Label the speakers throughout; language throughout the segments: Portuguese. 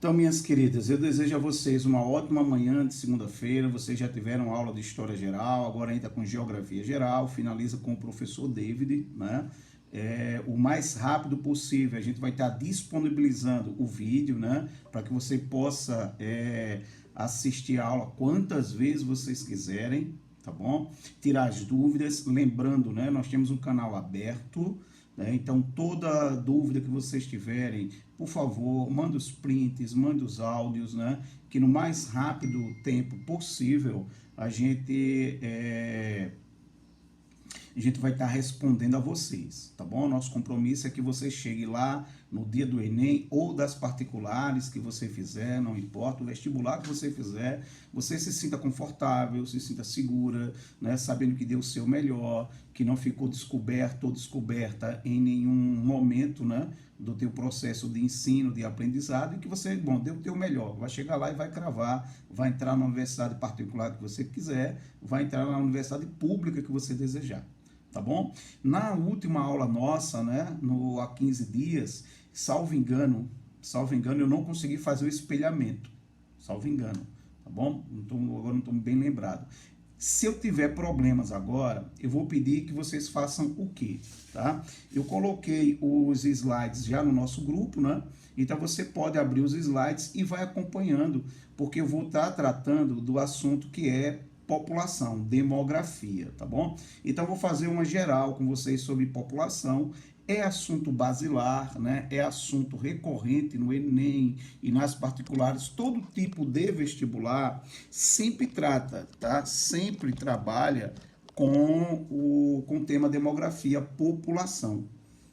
Speaker 1: Então, minhas queridas, eu desejo a vocês uma ótima manhã de segunda-feira. Vocês já tiveram aula de História Geral, agora entra com Geografia Geral, finaliza com o professor David, né? O mais rápido possível, a gente vai estar disponibilizando o vídeo, né? Para que você possa assistir a aula quantas vezes vocês quiserem, tá bom? Tirar as dúvidas, lembrando, né? Nós temos um canal aberto, né? Então, toda dúvida que vocês tiverem, por favor, manda os prints, manda os áudios, né? Que no mais rápido tempo possível a gente vai estar respondendo a vocês, tá bom? Nosso compromisso é que você chegue lá no dia do Enem ou das particulares que você fizer, não importa, o vestibular que você fizer, você se sinta confortável, se sinta segura, né? Sabendo que deu o seu melhor, que não ficou descoberto ou descoberta em nenhum momento, né? Do teu processo de ensino, de aprendizado, e que você, deu o teu melhor, vai chegar lá e vai cravar, vai entrar na universidade particular que você quiser, vai entrar na universidade pública que você desejar. Tá bom? Na última aula nossa, né, há 15 dias, salvo engano, eu não consegui fazer o espelhamento, salvo engano, tá bom? Agora não estou bem lembrado. Se eu tiver problemas agora, eu vou pedir que vocês façam o quê? Tá? Eu coloquei os slides já no nosso grupo, né? Então você pode abrir os slides e vai acompanhando, porque eu vou estar tratando do assunto que é população, demografia, tá bom? Então vou fazer uma geral com vocês sobre população. É assunto basilar, né? É assunto recorrente no Enem e nas particulares. Todo tipo de vestibular sempre trata, tá? Sempre trabalha com o tema demografia, população.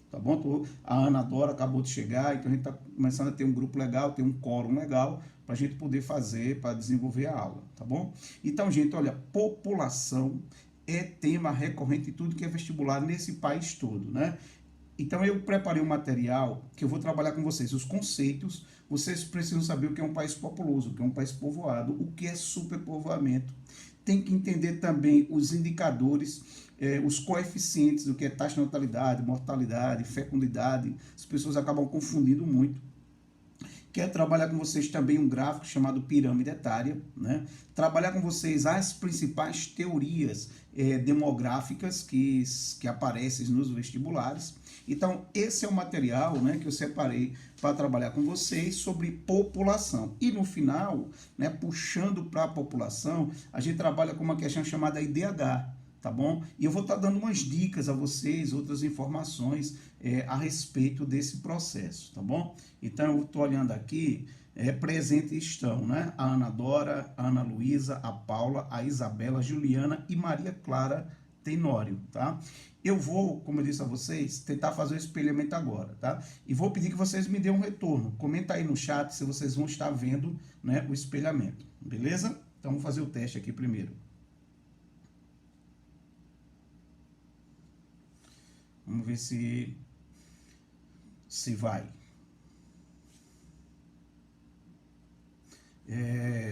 Speaker 1: Tá bom? A Ana Dora acabou de chegar, então a gente está começando a ter um grupo legal, ter um quórum legal, para a gente poder fazer, para desenvolver a aula, tá bom? Então, gente, olha, população é tema recorrente em tudo que é vestibular nesse país todo, né? Então, eu preparei um material que eu vou trabalhar com vocês, os conceitos. Vocês precisam saber o que é um país populoso, o que é um país povoado, o que é superpovoamento. Tem que entender também os indicadores, os coeficientes do que é taxa de natalidade, mortalidade, fecundidade. As pessoas acabam confundindo muito. Quero trabalhar com vocês também um gráfico chamado pirâmide etária, né? Trabalhar com vocês as principais teorias demográficas que aparecem nos vestibulares. Então, esse é o material, né, que eu separei para trabalhar com vocês sobre população. E no final, né, puxando para a população, a gente trabalha com uma questão chamada IDH, tá bom? E eu vou estar dando umas dicas a vocês, outras informações a respeito desse processo, tá bom? Então, eu estou olhando aqui, presentes estão, né? A Ana Dora, a Ana Luísa, a Paula, a Isabela, a Juliana e Maria Clara Tenório, tá? Eu vou, como eu disse a vocês, tentar fazer o espelhamento agora, tá? E vou pedir que vocês me dêem um retorno. Comenta aí no chat se vocês vão estar vendo, né, o espelhamento, beleza? Então, vamos fazer o teste aqui primeiro. Vamos ver se vai.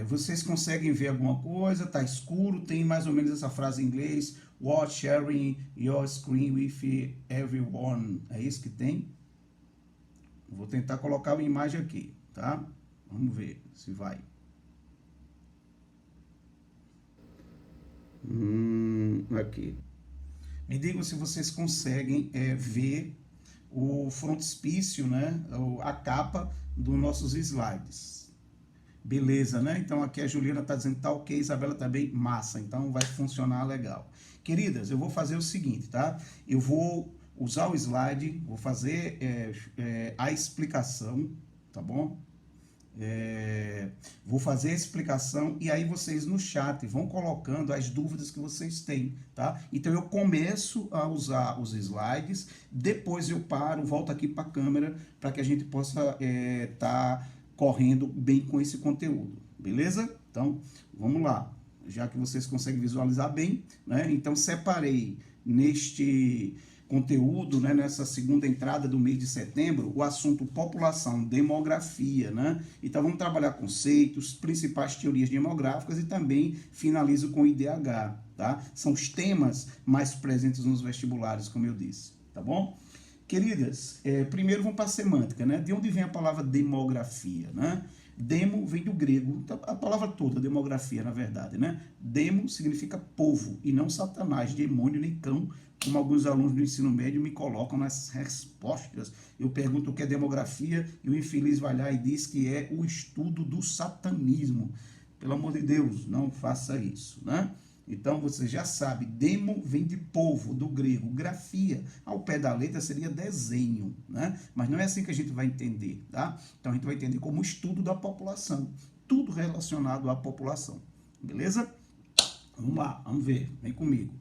Speaker 1: Vocês conseguem ver alguma coisa? Tá escuro, tem mais ou menos essa frase em inglês, watch sharing your screen with everyone. É isso que tem? Vou tentar colocar uma imagem aqui, tá? Vamos ver se vai. Aqui. Me digam se vocês conseguem ver o frontispício, né? A capa dos nossos slides. Beleza, né? Então aqui a Juliana está dizendo que tá ok, Isabela também, massa, então vai funcionar legal. Queridas, eu vou fazer o seguinte, tá? Eu vou usar o slide, vou fazer a explicação, tá bom? Vou fazer a explicação e aí vocês no chat vão colocando as dúvidas que vocês têm, tá? Então eu começo a usar os slides, depois eu paro, volto aqui para a câmera para que a gente possa tá correndo bem com esse conteúdo, beleza? Então vamos lá, já que vocês conseguem visualizar bem, né? Então separei neste conteúdo, né, nessa segunda entrada do mês de setembro, o assunto população, demografia, né? Então vamos trabalhar conceitos, principais teorias demográficas e também finalizo com o IDH, tá? São os temas mais presentes nos vestibulares, como eu disse, tá bom? Queridas, primeiro vamos para a semântica, né? De onde vem a palavra demografia, né? Demo vem do grego, a palavra toda, demografia, na verdade, né? Demo significa povo, e não Satanás, demônio nem cão, como alguns alunos do ensino médio me colocam nas respostas. Eu pergunto o que é demografia, e o infeliz vai lá e diz que é o estudo do satanismo. Pelo amor de Deus, não faça isso, né? Então você já sabe, demo vem de povo, do grego, grafia, ao pé da letra seria desenho, né? Mas não é assim que a gente vai entender, tá? Então a gente vai entender como estudo da população, tudo relacionado à população, beleza? Vamos lá, vamos ver, vem comigo.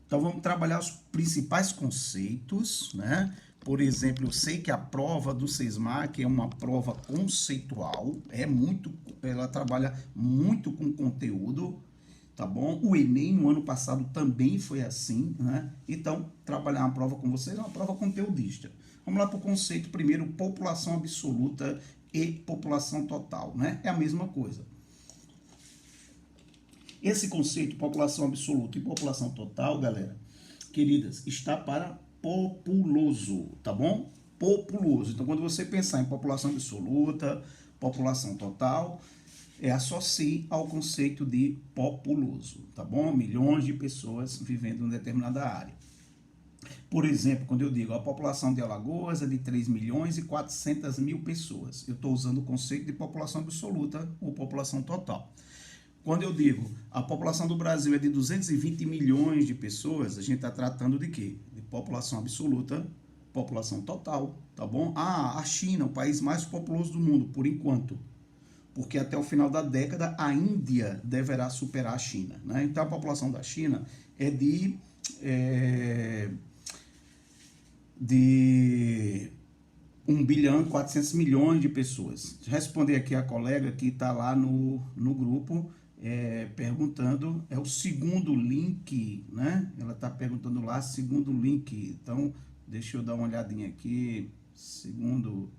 Speaker 1: Então vamos trabalhar os principais conceitos, né? Por exemplo, eu sei que a prova do SESMAC é uma prova conceitual, ela trabalha muito com conteúdo, tá bom? O Enem no ano passado também foi assim, né? Então, trabalhar uma prova com vocês é uma prova conteudista. Vamos lá para o conceito primeiro, população absoluta e população total, né? É a mesma coisa. Esse conceito, população absoluta e população total, galera, queridas, está para populoso, tá bom? Populoso. Então, quando você pensar em população absoluta, população total, associe ao conceito de populoso, tá bom? Milhões de pessoas vivendo em determinada área. Por exemplo, quando eu digo a população de Alagoas é de 3 milhões e 400 mil pessoas, eu estou usando o conceito de população absoluta ou população total. Quando eu digo a população do Brasil é de 220 milhões de pessoas, a gente está tratando de quê? De população absoluta, população total, tá bom? A China, o país mais populoso do mundo, por enquanto. Porque até o final da década a Índia deverá superar a China, né? Então a população da China é de 1 bilhão e 400 milhões de pessoas. Responder aqui a colega que está lá no grupo perguntando, é o segundo link, né? Ela está perguntando lá, segundo link. Então, deixa eu dar uma olhadinha aqui. Segundo...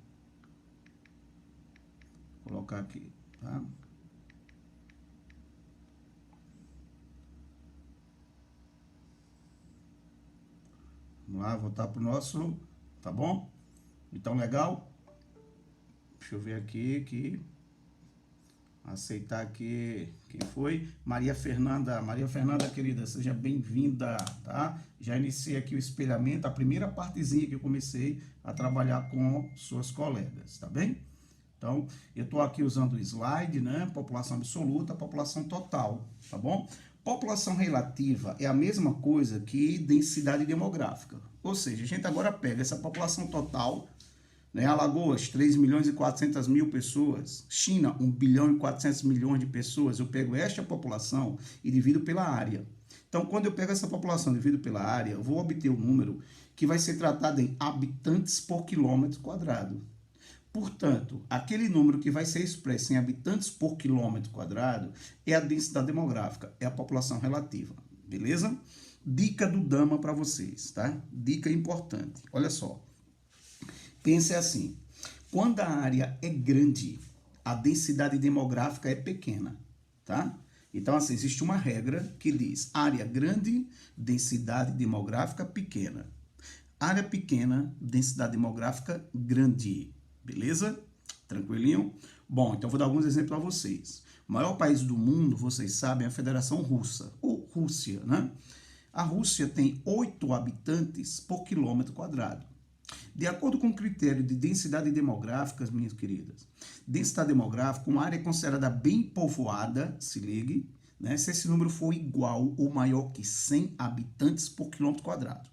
Speaker 1: Vou colocar aqui, tá? Vamos lá, voltar para o nosso, tá bom? Então, legal? Deixa eu ver aqui, aceitar aqui quem foi. Maria Fernanda, querida, seja bem-vinda, tá? Já iniciei aqui o espelhamento, a primeira partezinha que eu comecei a trabalhar com suas colegas, tá bem? Então, eu estou aqui usando o slide, né? População absoluta, população total, tá bom? População relativa é a mesma coisa que densidade demográfica. Ou seja, a gente agora pega essa população total, né? Alagoas, 3 milhões e 400 mil pessoas. China, 1 bilhão e 400 milhões de pessoas. Eu pego esta população e divido pela área. Então, quando eu pego essa população e divido pela área, eu vou obter um número que vai ser tratado em habitantes por quilômetro quadrado. Portanto, aquele número que vai ser expresso em habitantes por quilômetro quadrado é a densidade demográfica, é a população relativa, beleza? Dica do Dama para vocês, tá? Dica importante, olha só. Pense assim, quando a área é grande, a densidade demográfica é pequena, tá? Então, assim, existe uma regra que diz área grande, densidade demográfica pequena. Área pequena, densidade demográfica grande. Beleza? Tranquilinho? Bom, então vou dar alguns exemplos para vocês. O maior país do mundo, vocês sabem, é a Federação Russa, ou Rússia, né? A Rússia tem 8 habitantes por quilômetro quadrado. De acordo com o critério de densidade demográfica, minhas queridas, densidade demográfica, uma área considerada bem povoada, se ligue, né? Se esse número for igual ou maior que 100 habitantes por quilômetro quadrado.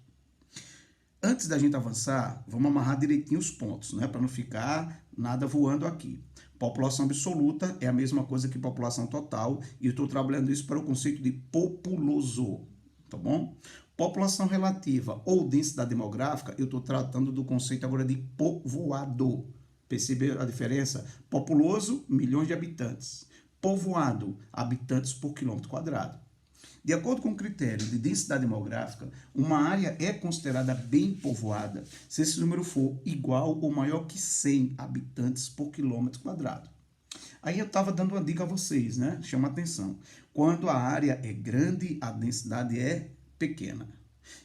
Speaker 1: Antes da gente avançar, vamos amarrar direitinho os pontos, né? Para não ficar nada voando aqui. População absoluta é a mesma coisa que população total, e eu estou trabalhando isso para o conceito de populoso, tá bom? População relativa ou densidade demográfica, eu estou tratando do conceito agora de povoado. Percebeu a diferença? Populoso, milhões de habitantes. Povoado, habitantes por quilômetro quadrado. De acordo com o critério de densidade demográfica, uma área é considerada bem povoada se esse número for igual ou maior que 100 habitantes por quilômetro quadrado. Aí eu estava dando uma dica a vocês, né? Chama atenção. Quando a área é grande, a densidade é pequena.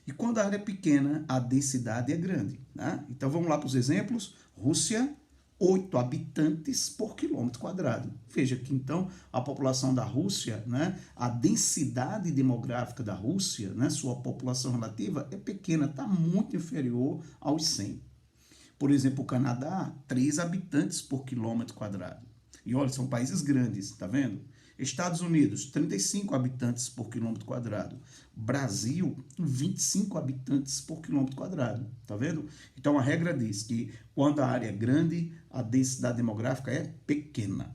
Speaker 1: E quando a área é pequena, a densidade é grande. Né? Então vamos lá para os exemplos. Rússia, 8 habitantes por quilômetro quadrado. Veja que então a população da Rússia, né, a densidade demográfica da Rússia, né, sua população relativa é pequena, está muito inferior aos 100. Por exemplo, o Canadá, 3 habitantes por quilômetro quadrado. E olha, são países grandes, tá vendo? Estados Unidos, 35 habitantes por quilômetro quadrado. Brasil, 25 habitantes por quilômetro quadrado, tá vendo? Então a regra diz que quando a área é grande, a densidade demográfica é pequena.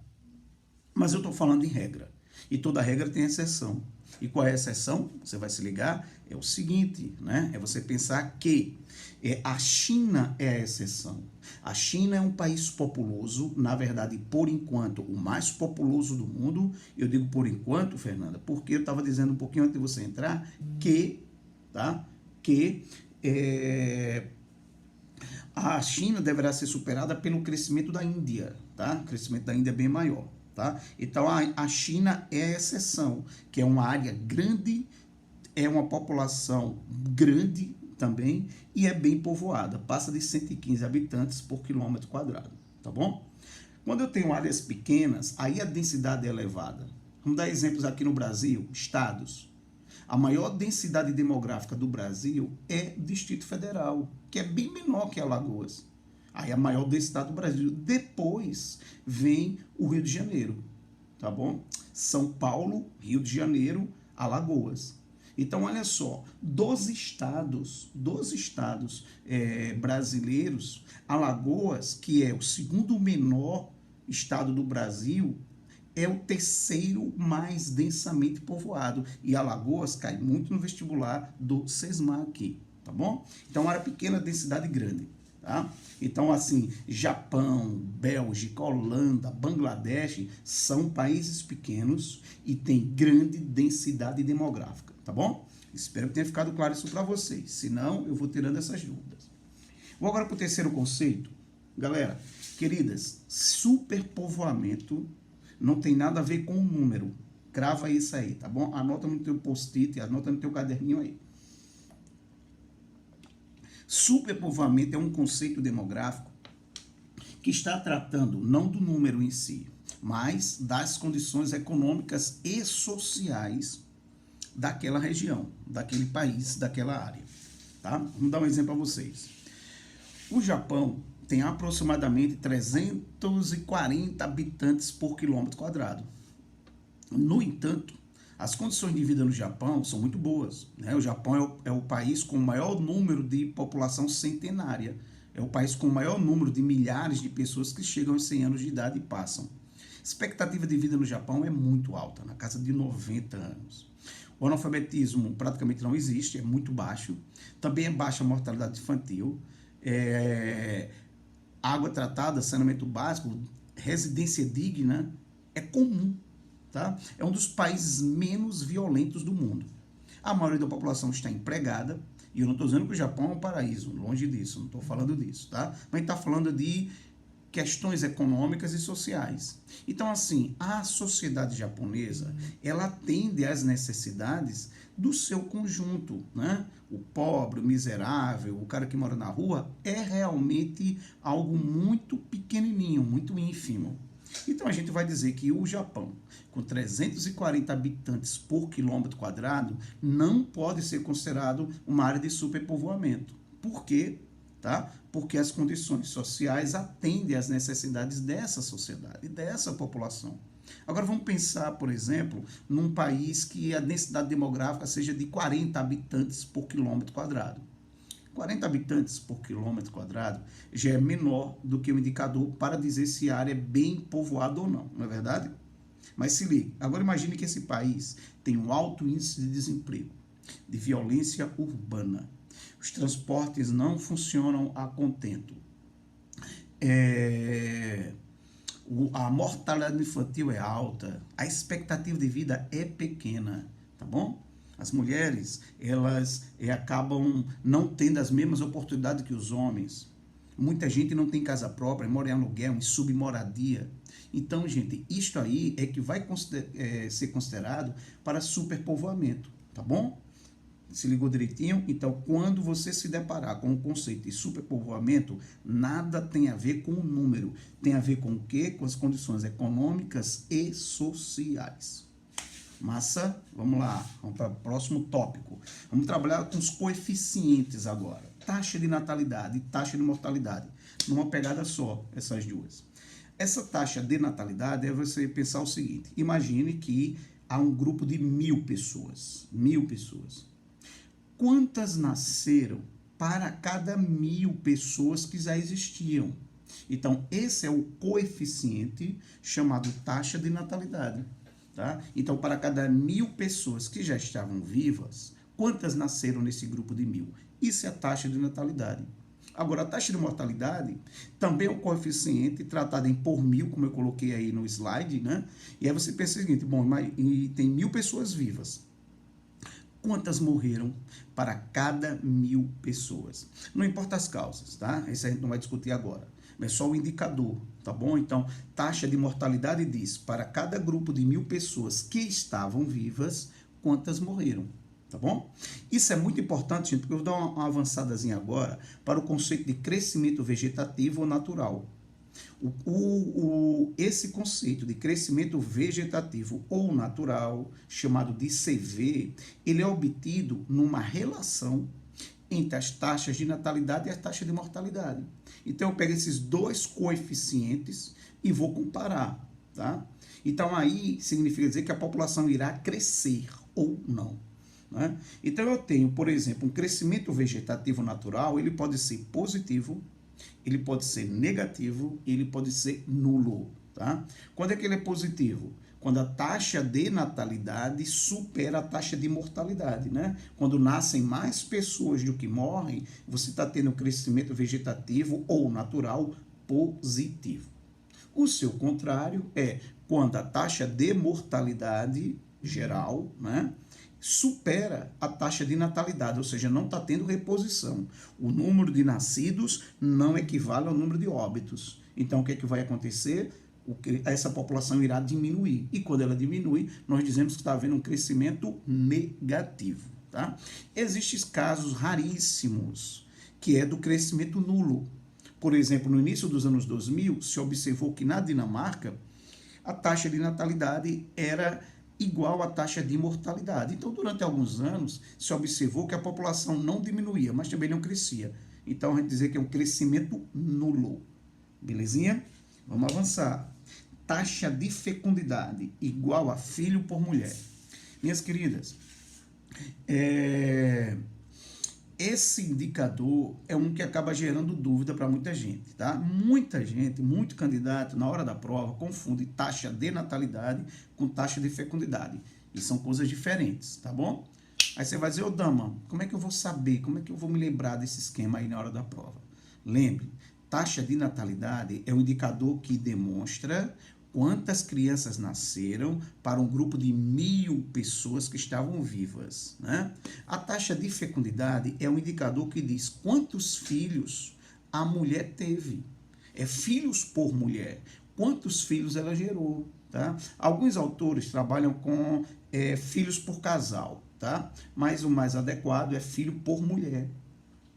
Speaker 1: Mas eu estou falando em regra. E toda regra tem exceção. E qual é a exceção? Você vai se ligar. É o seguinte, né? É você pensar que a China é a exceção. A China é um país populoso, na verdade, por enquanto, o mais populoso do mundo. Eu digo por enquanto, Fernanda, porque eu estava dizendo um pouquinho antes de você entrar que, tá? A China deverá ser superada pelo crescimento da Índia, tá? O crescimento da Índia é bem maior, tá? Então a China é a exceção, que é uma área grande, é uma população grande também e é bem povoada, passa de 115 habitantes por quilômetro quadrado, tá bom? Quando eu tenho áreas pequenas, aí a densidade é elevada. Vamos dar exemplos aqui no Brasil, estados. A maior densidade demográfica do Brasil é o Distrito Federal, que é bem menor que Alagoas. Aí a maior densidade do Brasil. Depois vem o Rio de Janeiro, tá bom? São Paulo, Rio de Janeiro, Alagoas. Então, olha só, dos estados brasileiros, Alagoas, que é o segundo menor estado do Brasil, é o terceiro mais densamente povoado. E Alagoas cai muito no vestibular do SESMAR aqui, tá bom? Então, área pequena, densidade grande, tá? Então, assim, Japão, Bélgica, Holanda, Bangladesh são países pequenos e têm grande densidade demográfica, tá bom? Espero que tenha ficado claro isso para vocês. Senão, eu vou tirando essas dúvidas. Vou agora para o terceiro conceito. Galera, queridas, superpovoamento não tem nada a ver com o número. Crava isso aí, tá bom? Anota no teu post-it, anota no teu caderninho aí. Superpovoamento é um conceito demográfico que está tratando não do número em si, mas das condições econômicas e sociais daquela região, daquele país, daquela área, tá? Vamos dar um exemplo a vocês. O Japão tem aproximadamente 340 habitantes por quilômetro quadrado. No entanto, as condições de vida no Japão são muito boas, né? O Japão é o país com o maior número de população centenária. É o país com o maior número de milhares de pessoas que chegam aos 100 anos de idade e passam. A expectativa de vida no Japão é muito alta, na casa de 90 anos. O analfabetismo praticamente não existe, é muito baixo. Também é baixa a mortalidade infantil. Água tratada, saneamento básico, residência digna é comum, tá? É um dos países menos violentos do mundo. A maioria da população está empregada, e eu não estou dizendo que o Japão é um paraíso, longe disso, não estou falando disso, tá? Mas está falando de questões econômicas e sociais. Então, assim, a sociedade japonesa, ela atende às necessidades do seu conjunto, né? O pobre, o miserável, o cara que mora na rua, é realmente algo muito pequenininho, muito ínfimo. Então, a gente vai dizer que o Japão, com 340 habitantes por quilômetro quadrado, não pode ser considerado uma área de superpovoamento. Por quê? Tá? Porque as condições sociais atendem às necessidades dessa sociedade, dessa população. Agora vamos pensar, por exemplo, num país que a densidade demográfica seja de 40 habitantes por quilômetro quadrado. 40 habitantes por quilômetro quadrado já é menor do que o indicador para dizer se a área é bem povoada ou não, não é verdade? Mas se liga, agora imagine que esse país tem um alto índice de desemprego, de violência urbana. Os transportes não funcionam a contento. A mortalidade infantil é alta. A expectativa de vida é pequena, tá bom? As mulheres, elas acabam não tendo as mesmas oportunidades que os homens. Muita gente não tem casa própria, mora em aluguel, em submoradia. Então, gente, isto aí é que vai ser considerado para superpovoamento, tá bom? Se ligou direitinho? Então, quando você se deparar com o conceito de superpovoamento, nada tem a ver com o número. Tem a ver com o quê? Com as condições econômicas e sociais. Massa? Vamos lá. Vamos para o próximo tópico. Vamos trabalhar com os coeficientes agora. Taxa de natalidade e taxa de mortalidade. Numa pegada só, essas duas. Essa taxa de natalidade é você pensar o seguinte. Imagine que há um grupo de 1.000 pessoas. 1.000 pessoas. Quantas nasceram para cada 1.000 pessoas que já existiam? Então, esse é o coeficiente chamado taxa de natalidade. Tá? Então, para cada 1.000 pessoas que já estavam vivas, quantas nasceram nesse grupo de 1.000? Isso é a taxa de natalidade. Agora, a taxa de mortalidade também é um coeficiente tratado em por 1.000, como eu coloquei aí no slide, né? E aí você pensa o seguinte, bom, e tem 1.000 pessoas vivas. Quantas morreram para cada 1.000 pessoas? Não importa as causas, tá? Isso a gente não vai discutir agora. É só o indicador, tá bom? Então, taxa de mortalidade diz, para cada grupo de 1.000 pessoas que estavam vivas, quantas morreram, tá bom? Isso é muito importante, gente, porque eu vou dar uma avançadazinha agora para o conceito de crescimento vegetativo ou natural. Esse conceito de crescimento vegetativo ou natural, chamado de CV, ele é obtido numa relação entre as taxas de natalidade e a taxa de mortalidade. Então, eu pego esses dois coeficientes e vou comparar, tá? Então, aí significa dizer que a população irá crescer ou não, né? Então, eu tenho, por exemplo, um crescimento vegetativo natural, ele pode ser positivo, ele pode ser negativo, ele pode ser nulo, tá? Quando é que ele é positivo? Quando a taxa de natalidade supera a taxa de mortalidade, né? Quando nascem mais pessoas do que morrem, você está tendo um crescimento vegetativo ou natural positivo. O seu contrário é quando a taxa de mortalidade geral, né, supera a taxa de natalidade, ou seja, não está tendo reposição. O número de nascidos não equivale ao número de óbitos. Então, o que é que vai acontecer? Essa população irá diminuir. E quando ela diminui, nós dizemos que está havendo um crescimento negativo. Tá? Existem casos raríssimos, que é do crescimento nulo. Por exemplo, no início dos anos 2000, se observou que na Dinamarca, a taxa de natalidade era igual à taxa de mortalidade. Então, durante alguns anos, se observou que a população não diminuía, mas também não crescia. Então, a gente dizer que é um crescimento nulo. Belezinha? Vamos avançar. Taxa de fecundidade igual a filho por mulher. Minhas queridas, esse indicador é um que acaba gerando dúvida para muita gente, tá? Muita gente, muito candidato, na hora da prova, confunde taxa de natalidade com taxa de fecundidade. E são coisas diferentes, tá bom? Aí você vai dizer, ô Dama, como é que eu vou saber, como é que eu vou me lembrar desse esquema aí na hora da prova? Lembre, taxa de natalidade é um indicador que demonstra quantas crianças nasceram para um grupo de 1.000 pessoas que estavam vivas, né? A taxa de fecundidade é um indicador que diz quantos filhos a mulher teve. É filhos por mulher. Quantos filhos ela gerou, tá? Alguns autores trabalham com filhos por casal, tá? Mas o mais adequado é filho por mulher,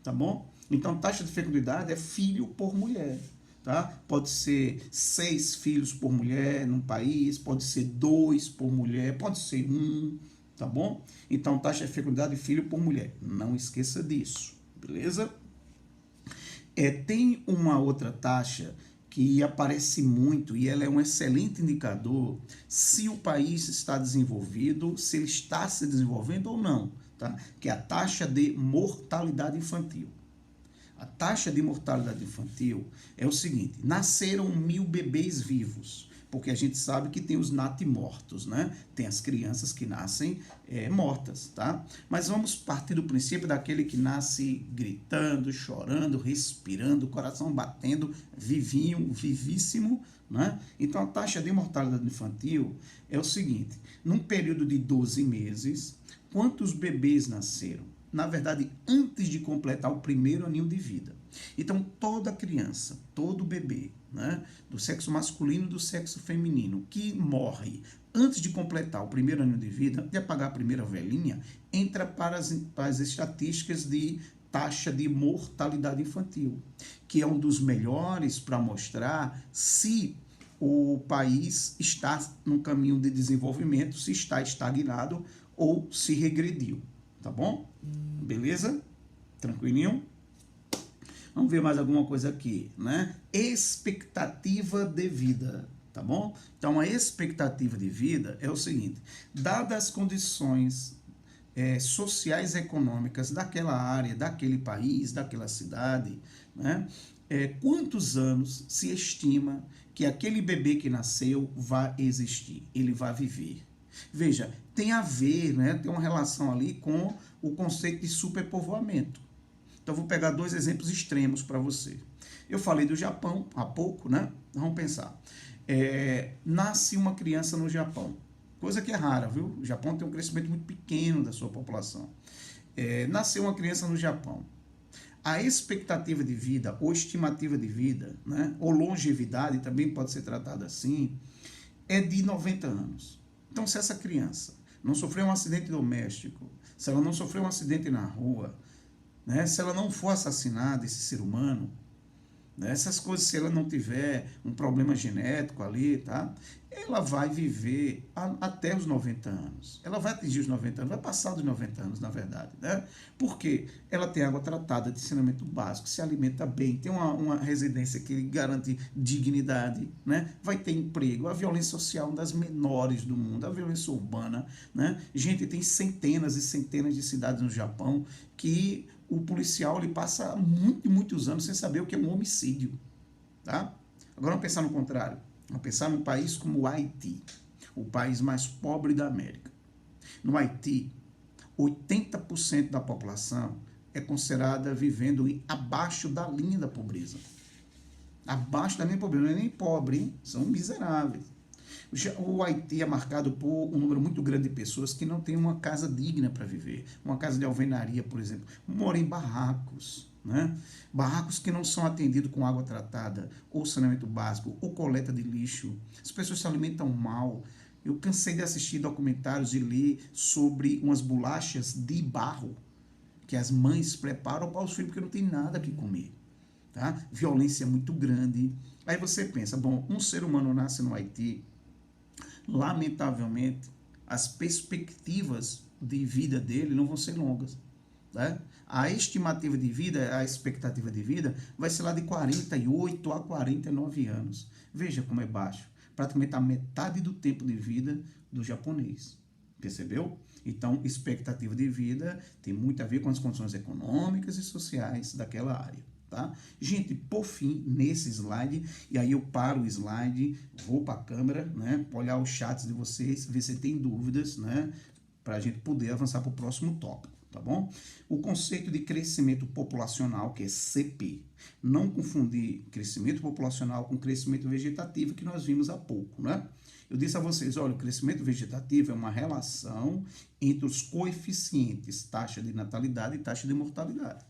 Speaker 1: tá bom? Então, taxa de fecundidade é filho por mulher. Tá? Pode ser 6 filhos por mulher num país, pode ser 2 por mulher, pode ser 1, tá bom? Então, taxa de fecundidade filho por mulher. Não esqueça disso, beleza? Tem uma outra taxa que aparece muito e ela é um excelente indicador se o país está desenvolvido, se ele está se desenvolvendo ou não, tá? Que é a taxa de mortalidade infantil. A taxa de mortalidade infantil é o seguinte, nasceram 1.000 bebês vivos, porque a gente sabe que tem os natimortos, né? Tem as crianças que nascem mortas, tá? Mas vamos partir do princípio daquele que nasce gritando, chorando, respirando, coração batendo, vivinho, vivíssimo, né? Então a taxa de mortalidade infantil é o seguinte, num período de 12 meses, quantos bebês nasceram? Na verdade, antes de completar o primeiro aninho de vida. Então, toda criança, todo bebê, né, do sexo masculino e do sexo feminino, que morre antes de completar o primeiro ano de vida, antes de apagar a primeira velhinha, entra para as estatísticas de taxa de mortalidade infantil, que é um dos melhores para mostrar se o país está num caminho de desenvolvimento, se está estagnado ou se regrediu, tá bom? Beleza? Tranquilinho? Vamos ver mais alguma coisa aqui, né? Expectativa de vida, tá bom? Então, a expectativa de vida é o seguinte: dadas as condições sociais e econômicas daquela área, daquele país, daquela cidade, né? Quantos anos se estima que aquele bebê que nasceu vai existir, ele vai viver? Veja, tem a ver, né? Tem uma relação ali com o conceito de superpovoamento. Então, vou pegar dois exemplos extremos para você. Eu falei do Japão há pouco, né? Vamos pensar. Nasce uma criança no Japão, coisa que é rara, viu? O Japão tem um crescimento muito pequeno da sua população. Nasceu uma criança no Japão. A expectativa de vida, ou estimativa de vida, né? Ou longevidade, também pode ser tratada assim, é de 90 anos. Então, se essa criança não sofreu um acidente doméstico, se ela não sofreu um acidente na rua, né? Se ela não for assassinada, esse ser humano, né? Essas coisas, se ela não tiver um problema genético ali, tá? Ela vai viver até os 90 anos. Ela vai atingir os 90 anos, vai passar dos 90 anos, na verdade, né? Porque ela tem água tratada de saneamento básico, se alimenta bem, tem uma residência que garante dignidade, né? Vai ter emprego. A violência social é uma das menores do mundo, a violência urbana, né? Gente, tem centenas e centenas de cidades no Japão que o policial ele passa muitos anos sem saber o que é um homicídio, tá? Agora vamos pensar no contrário. Vamos pensar num país como o Haiti, o país mais pobre da América. No Haiti, 80% da população é considerada vivendo abaixo da linha da pobreza. Abaixo da linha da pobreza, não é nem pobre, hein? São miseráveis. O Haiti é marcado por um número muito grande de pessoas que não têm uma casa digna para viver. Uma casa de alvenaria, por exemplo. Moram em barracos, né? Barracos que não são atendidos com água tratada, ou saneamento básico, ou coleta de lixo. As pessoas se alimentam mal. Eu cansei de assistir documentários e ler sobre umas bolachas de barro que as mães preparam para os filhos porque não tem nada que comer. Tá? Violência muito grande. Aí você pensa, bom, um ser humano nasce no Haiti, lamentavelmente, as perspectivas de vida dele não vão ser longas. Né? A estimativa de vida, a expectativa de vida, vai ser lá de 48 a 49 anos. Veja como é baixo. Praticamente a metade do tempo de vida do japonês. Percebeu? Então, expectativa de vida tem muito a ver com as condições econômicas e sociais daquela área. Tá? Gente, por fim, nesse slide, e aí eu paro o slide, vou para a câmera, né, olhar os chats de vocês, ver se tem dúvidas, né, para a gente poder avançar para o próximo tópico, tá bom? O conceito de crescimento populacional, que é CP, não confundir crescimento populacional com crescimento vegetativo, que nós vimos há pouco, né? Eu disse a vocês, olha, o crescimento vegetativo é uma relação entre os coeficientes taxa de natalidade e taxa de mortalidade.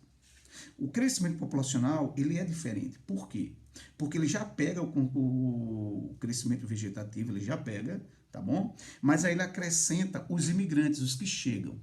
Speaker 1: O crescimento populacional, ele é diferente. Por quê? Porque ele já pega o crescimento vegetativo, ele já pega, tá bom? Mas aí ele acrescenta os imigrantes, os que chegam.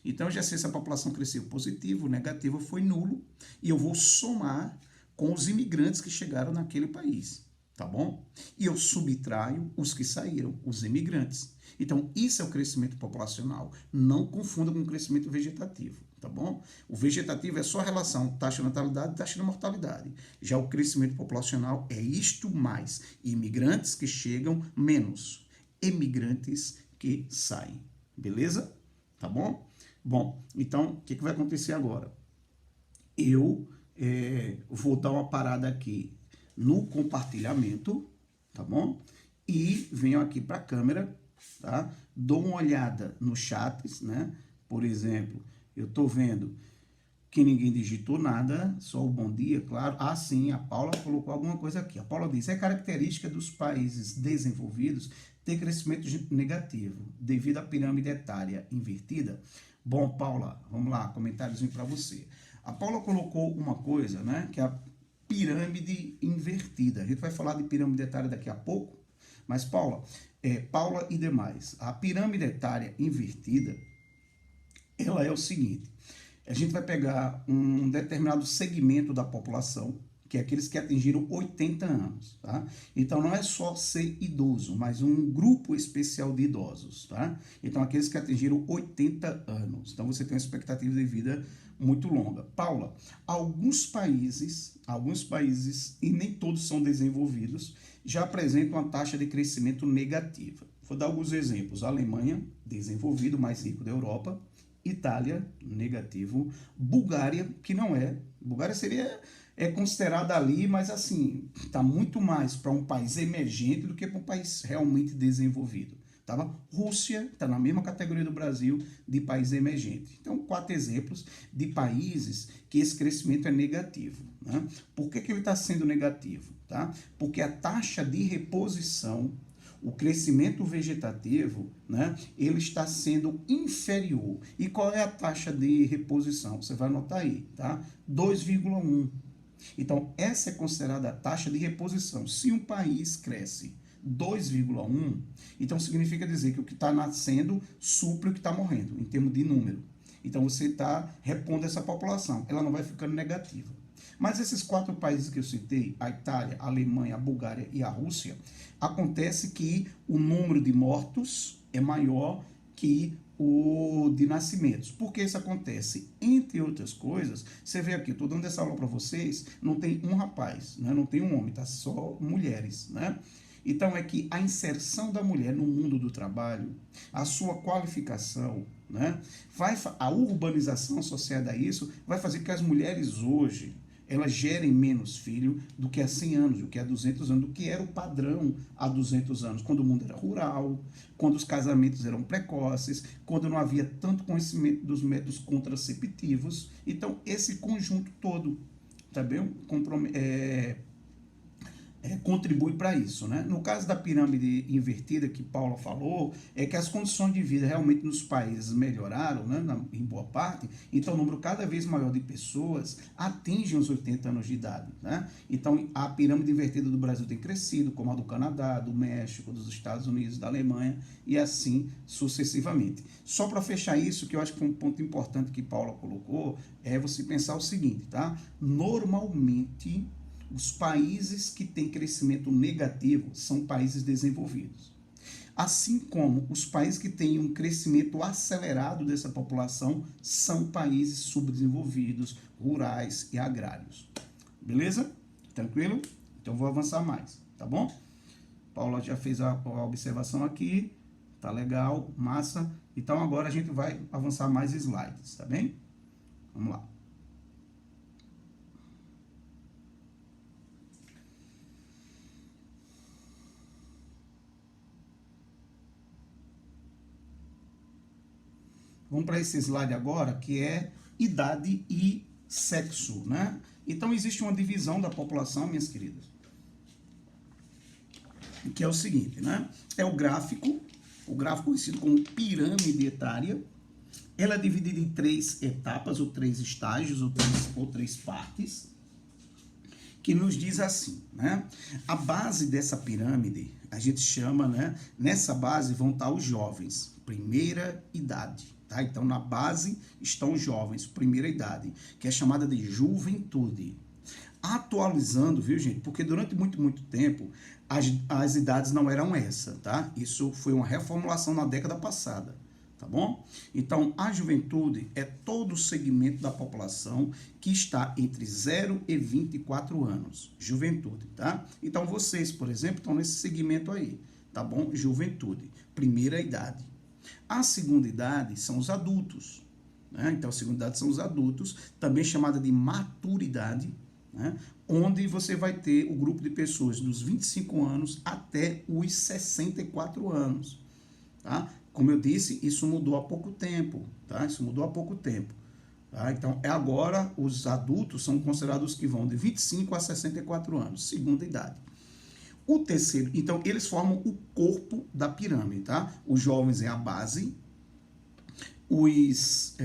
Speaker 1: Então, eu já sei se a população cresceu positivo, negativo, foi nulo, e eu vou somar com os imigrantes que chegaram naquele país, tá bom? E eu subtraio os que saíram, os imigrantes. Então, isso é o crescimento populacional. Não confunda com o crescimento vegetativo, tá bom? O vegetativo é só a relação taxa de natalidade e taxa de mortalidade. Já o crescimento populacional é isto mais imigrantes que chegam menos imigrantes que saem. Beleza? Tá bom? Bom, então, o que vai acontecer agora? Eu vou dar uma parada aqui no compartilhamento, tá bom? E venho aqui para a câmera, tá? Dou uma olhada nos chats, né? Por exemplo, eu estou vendo que ninguém digitou nada, só o bom dia, claro. Ah, sim, a Paula colocou alguma coisa aqui. A Paula diz, é característica dos países desenvolvidos ter crescimento negativo, devido à pirâmide etária invertida. Bom, Paula, vamos lá, comentáriozinho para você. A Paula colocou uma coisa, né, que pirâmide invertida. A gente vai falar de pirâmide etária daqui a pouco, mas Paula e demais, a pirâmide etária invertida, ela é o seguinte: a gente vai pegar um determinado segmento da população, que é aqueles que atingiram 80 anos, tá? Então não é só ser idoso, mas um grupo especial de idosos, tá? Então aqueles que atingiram 80 anos. Então você tem uma expectativa de vida muito longa. Paula, alguns países, e nem todos são desenvolvidos, já apresentam uma taxa de crescimento negativa. Vou dar alguns exemplos. A Alemanha, desenvolvido, mais rico da Europa. Itália, negativo. Bulgária, que não é. Bulgária é considerada ali, mas assim, está muito mais para um país emergente do que para um país realmente desenvolvido. Tá? Rússia está na mesma categoria do Brasil de país emergente. Então, 4 exemplos de países que esse crescimento é negativo. Né? Por que ele está sendo negativo? Tá? Porque a taxa de reposição, o crescimento vegetativo, né, ele está sendo inferior. E qual é a taxa de reposição? Você vai anotar aí, tá? 2,1. Então, essa é considerada a taxa de reposição. Se um país cresce 2,1, então significa dizer que o que está nascendo supre o que está morrendo, em termos de número. Então, você está repondo essa população. Ela não vai ficando negativa. Mas esses 4 países que eu citei, a Itália, a Alemanha, a Bulgária e a Rússia, acontece que o número de mortos é maior que o de nascimentos. Por que isso acontece? Entre outras coisas, você vê aqui, estou dando essa aula para vocês, não tem um rapaz, né? Não tem um homem, tá só mulheres, né? Então é que a inserção da mulher no mundo do trabalho, a sua qualificação, né? A urbanização associada a isso vai fazer que as mulheres hoje elas gerem menos filho do que há 100 anos, do que há 200 anos, do que era o padrão há 200 anos, quando o mundo era rural, quando os casamentos eram precoces, quando não havia tanto conhecimento dos métodos contraceptivos. Então, esse conjunto todo também contribui para isso, né? No caso da pirâmide invertida que Paula falou, é que as condições de vida realmente nos países melhoraram, né, em boa parte, então o número cada vez maior de pessoas atinge os 80 anos de idade, né? Então a pirâmide invertida do Brasil tem crescido, como a do Canadá, do México, dos Estados Unidos, da Alemanha e assim sucessivamente. Só para fechar isso, que eu acho que foi um ponto importante que Paula colocou, é você pensar o seguinte, tá? Normalmente os países que têm crescimento negativo são países desenvolvidos. Assim como os países que têm um crescimento acelerado dessa população são países subdesenvolvidos, rurais e agrários. Beleza? Tranquilo? Então vou avançar mais, tá bom? Paula já fez a observação aqui, tá legal, massa. Então agora a gente vai avançar mais slides, tá bem? Vamos lá. Vamos para esse slide agora, que é idade e sexo, né? Então, existe uma divisão da população, minhas queridas, que é o seguinte, né? É o gráfico conhecido como pirâmide etária. Ela é dividida em 3 etapas, ou 3 estágios, ou 3 partes, que nos diz assim, né? A base dessa pirâmide, a gente chama, né? Nessa base vão estar os jovens, primeira idade. Tá? Então, na base estão os jovens, primeira idade, que é chamada de juventude. Atualizando, viu, gente? Porque durante muito tempo, as idades não eram essa, tá? Isso foi uma reformulação na década passada, tá bom? Então, a juventude é todo o segmento da população que está entre 0 e 24 anos. Juventude, tá? Então, vocês, por exemplo, estão nesse segmento aí, tá bom? Juventude, primeira idade. A segunda idade são os adultos, né? Então, a segunda idade são os adultos, também chamada de maturidade, né? Onde você vai ter o grupo de pessoas dos 25 anos até os 64 anos. Tá? Como eu disse, isso mudou há pouco tempo. Tá? Isso mudou há pouco tempo. Tá? Então, agora os adultos são considerados os que vão de 25 a 64 anos, segunda idade. O terceiro, então, eles formam o corpo da pirâmide, tá? Os jovens é a base, os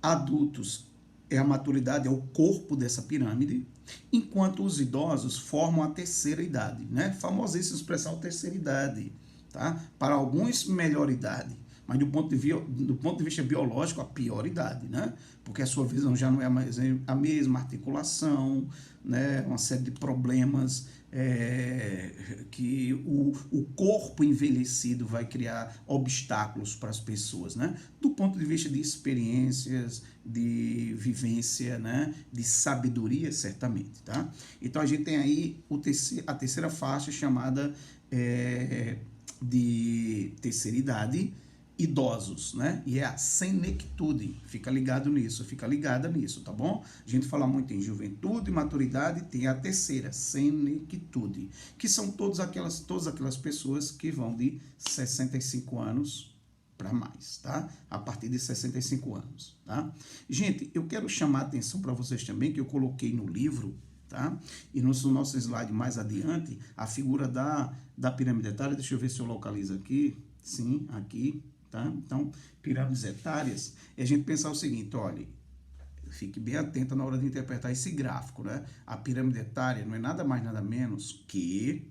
Speaker 1: adultos é a maturidade, é o corpo dessa pirâmide, enquanto os idosos formam a terceira idade, né? Famosíssima expressão terceira idade, tá? Para alguns, melhor idade, mas do ponto de vista biológico, a pior idade, né? Porque a sua visão já não é mais a mesma, articulação, né? Uma série de problemas que o corpo envelhecido vai criar obstáculos para as pessoas, né? Do ponto de vista de experiências, de vivência, né? De sabedoria, certamente, tá? Então a gente tem aí a terceira faixa chamada de terceira idade, idosos, né? E é a senectude. Fica ligado nisso, fica ligada nisso, tá bom? A gente fala muito em juventude, maturidade, tem a terceira, senectude, que são todas aquelas pessoas que vão de 65 anos para mais, tá? A partir de 65 anos, tá? Gente, eu quero chamar a atenção para vocês também, que eu coloquei no livro, tá? E no nosso slide mais adiante, a figura da pirâmide etária, deixa eu ver se eu localizo aqui, sim, aqui, tá? Então, pirâmides etárias, e a gente pensar o seguinte, olha, fique bem atenta na hora de interpretar esse gráfico, né? A pirâmide etária não é nada mais, nada menos que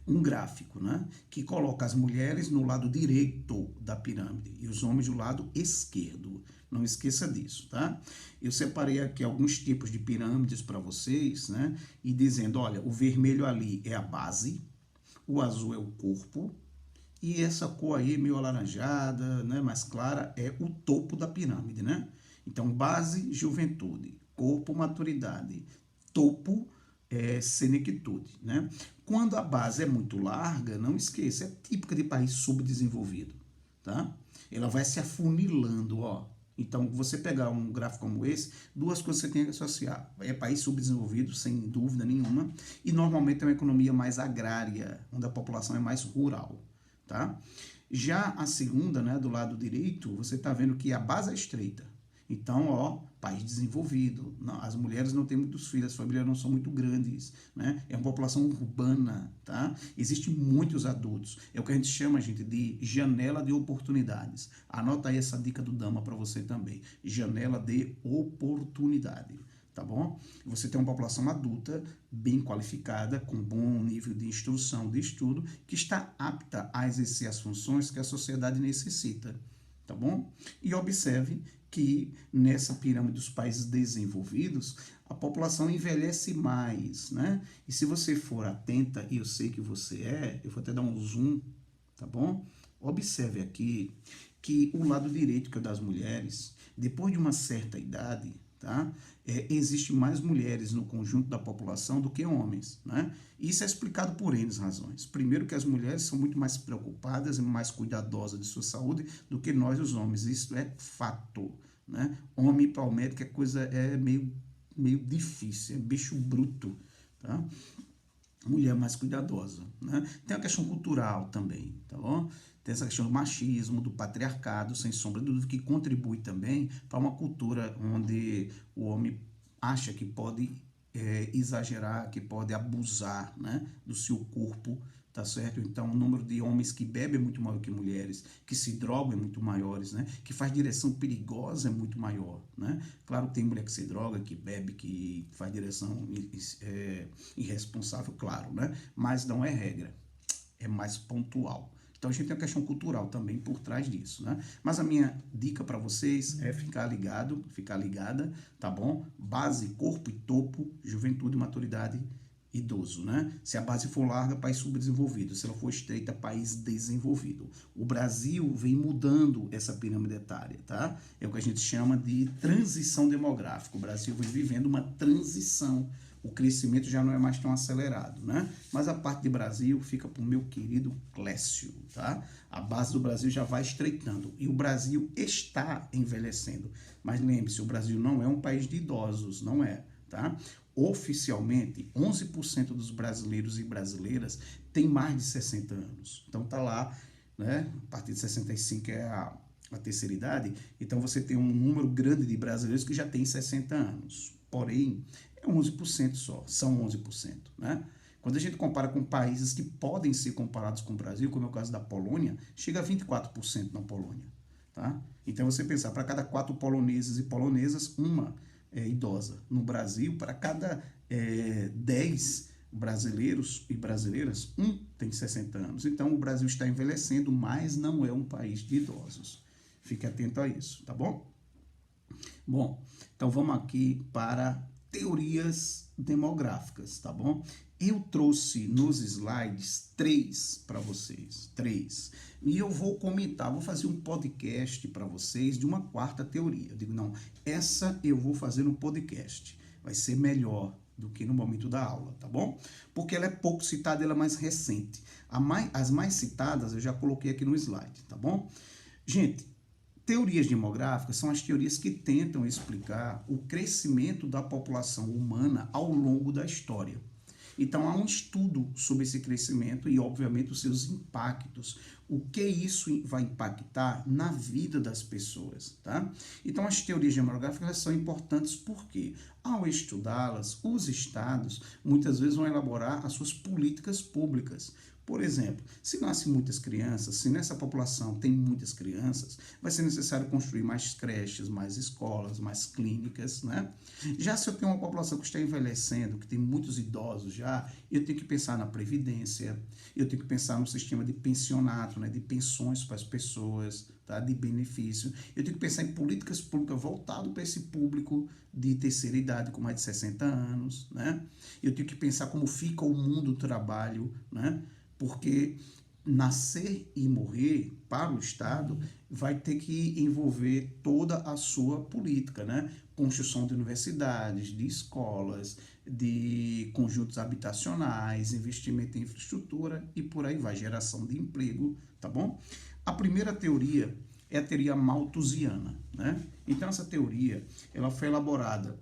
Speaker 1: um gráfico, né? Que coloca as mulheres no lado direito da pirâmide e os homens do lado esquerdo. Não esqueça disso, tá? Eu separei aqui alguns tipos de pirâmides para vocês, né? E dizendo, olha, o vermelho ali é a base, o azul é o corpo, e essa cor aí, meio alaranjada, né, mais clara, é o topo da pirâmide, né? Então, base, juventude, corpo, maturidade, topo, senectude, né? Quando a base é muito larga, não esqueça, é típica de país subdesenvolvido, tá? Ela vai se afunilando, ó. Então, você pegar um gráfico como esse, duas coisas você tem que associar. É país subdesenvolvido, sem dúvida nenhuma, e normalmente é uma economia mais agrária, onde a população é mais rural, tá? Já a segunda, né, do lado direito, você está vendo que a base é estreita. Então, ó, país desenvolvido, não, as mulheres não têm muitos filhos, as famílias não são muito grandes, né? É uma população urbana, tá? Existem muitos adultos. É o que a gente chama, gente, de janela de oportunidades. Anota aí essa dica do Dama para você também. Janela de oportunidade, tá bom? Você tem uma população adulta, bem qualificada, com bom nível de instrução, de estudo, que está apta a exercer as funções que a sociedade necessita, tá bom? E observe que nessa pirâmide dos países desenvolvidos, a população envelhece mais, né? E se você for atenta, e eu sei que você eu vou até dar um zoom, tá bom? Observe aqui que o lado direito, que é o das mulheres, depois de uma certa idade, tá? Existe mais mulheres no conjunto da população do que homens, né? Isso é explicado por N razões. Primeiro, que as mulheres são muito mais preocupadas e mais cuidadosas de sua saúde do que nós, os homens. Isso é fato, né? Homem para o médico meio difícil, é bicho bruto, tá? Mulher mais cuidadosa, né? Tem a questão cultural também, tá bom? Tem essa questão do machismo, do patriarcado, sem sombra de dúvida, que contribui também para uma cultura onde o homem acha que pode exagerar, que pode abusar, né, do seu corpo, tá certo? Então, o número de homens que bebem é muito maior que mulheres, que se drogam é muito maiores, né? Que faz direção perigosa é muito maior, né? Claro, tem mulher que se droga, que bebe, que faz direção irresponsável, claro, né? Mas não é regra, é mais pontual. Então a gente tem uma questão cultural também por trás disso, né? Mas a minha dica para vocês é ficar ligado, ficar ligada, tá bom? Base, corpo e topo, juventude, maturidade, idoso, né? Se a base for larga, país subdesenvolvido. Se ela for estreita, país desenvolvido. O Brasil vem mudando essa pirâmide etária, tá? É o que a gente chama de transição demográfica. O Brasil vem vivendo uma transição. O crescimento já não é mais tão acelerado, né? Mas a parte de Brasil fica para o meu querido Clécio, tá? A base do Brasil já vai estreitando e o Brasil está envelhecendo. Mas lembre-se, o Brasil não é um país de idosos, não é, tá? Oficialmente, 11% dos brasileiros e brasileiras têm mais de 60 anos. Então tá lá, né? A partir de 65 é a terceira idade. Então você tem um número grande de brasileiros que já tem 60 anos. Porém, é 11% só, são 11%, né? Quando a gente compara com países que podem ser comparados com o Brasil, como é o caso da Polônia, chega a 24% na Polônia, tá? Então você pensar, para cada 4 poloneses e polonesas, uma idosa. No Brasil, para cada 10 brasileiros e brasileiras, um tem 60 anos. Então, o Brasil está envelhecendo, mas não é um país de idosos. Fique atento a isso, tá bom? Bom, então vamos aqui para teorias demográficas, tá bom? Eu trouxe nos slides 3 para vocês, 3. E eu vou comentar, vou fazer um podcast para vocês de uma quarta teoria. Eu digo, não, essa eu vou fazer no podcast. Vai ser melhor do que no momento da aula, tá bom? Porque ela é pouco citada, ela é mais recente. As mais citadas eu já coloquei aqui no slide, tá bom? Gente, teorias demográficas são as teorias que tentam explicar o crescimento da população humana ao longo da história. Então, há um estudo sobre esse crescimento e, obviamente, os seus impactos. O que isso vai impactar na vida das pessoas, tá? Então, as teorias demográficas são importantes porque, ao estudá-las, os estados muitas vezes vão elaborar as suas políticas públicas. Por exemplo, se nascem muitas crianças, se nessa população tem muitas crianças, vai ser necessário construir mais creches, mais escolas, mais clínicas, né? Já se eu tenho uma população que está envelhecendo, que tem muitos idosos já, eu tenho que pensar na previdência, eu tenho que pensar no sistema de pensionato, né, de pensões para as pessoas, tá, de benefício. Eu tenho que pensar em políticas públicas voltadas para esse público de terceira idade, com mais de 60 anos, né? Eu tenho que pensar como fica o mundo do trabalho, né? Porque nascer e morrer para o Estado vai ter que envolver toda a sua política, né? Construção de universidades, de escolas, de conjuntos habitacionais, investimento em infraestrutura e por aí vai, geração de emprego, tá bom? A primeira teoria é a teoria malthusiana, né? Então essa teoria, ela foi elaborada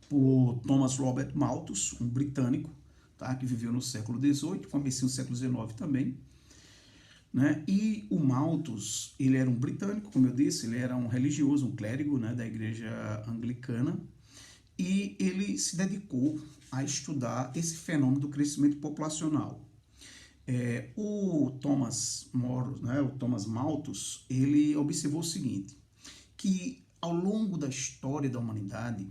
Speaker 1: por Thomas Robert Malthus, um britânico, tá? Que viveu no século XVIII, começou no século XIX também, né? E o Malthus, ele era um britânico, como eu disse, ele era um religioso, um clérigo, né, da igreja anglicana, e ele se dedicou a estudar esse fenômeno do crescimento populacional. O Thomas Malthus, ele observou o seguinte, que ao longo da história da humanidade,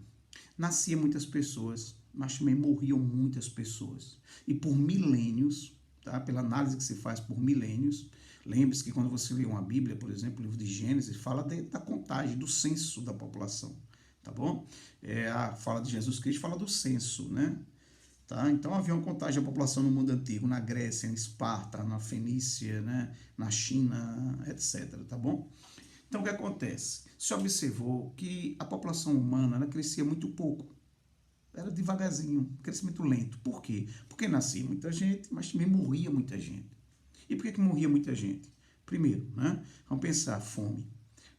Speaker 1: nasciam muitas pessoas, mas também morriam muitas pessoas. E por milênios, tá? Pela análise que se faz por milênios, lembre-se que quando você lê uma Bíblia, por exemplo, o livro de Gênesis, fala da contagem, do censo da população, tá bom? A fala de Jesus Cristo fala do censo, né? Tá? Então havia uma contagem da população no mundo antigo, na Grécia, em Esparta, na Fenícia, né? Na China, etc, tá bom? Então o que acontece? Se observou que a população humana, ela crescia muito pouco. Era devagarzinho, crescimento lento. Por quê? Porque nascia muita gente, mas também morria muita gente. E por que morria muita gente? Primeiro, né? Vamos pensar, fome.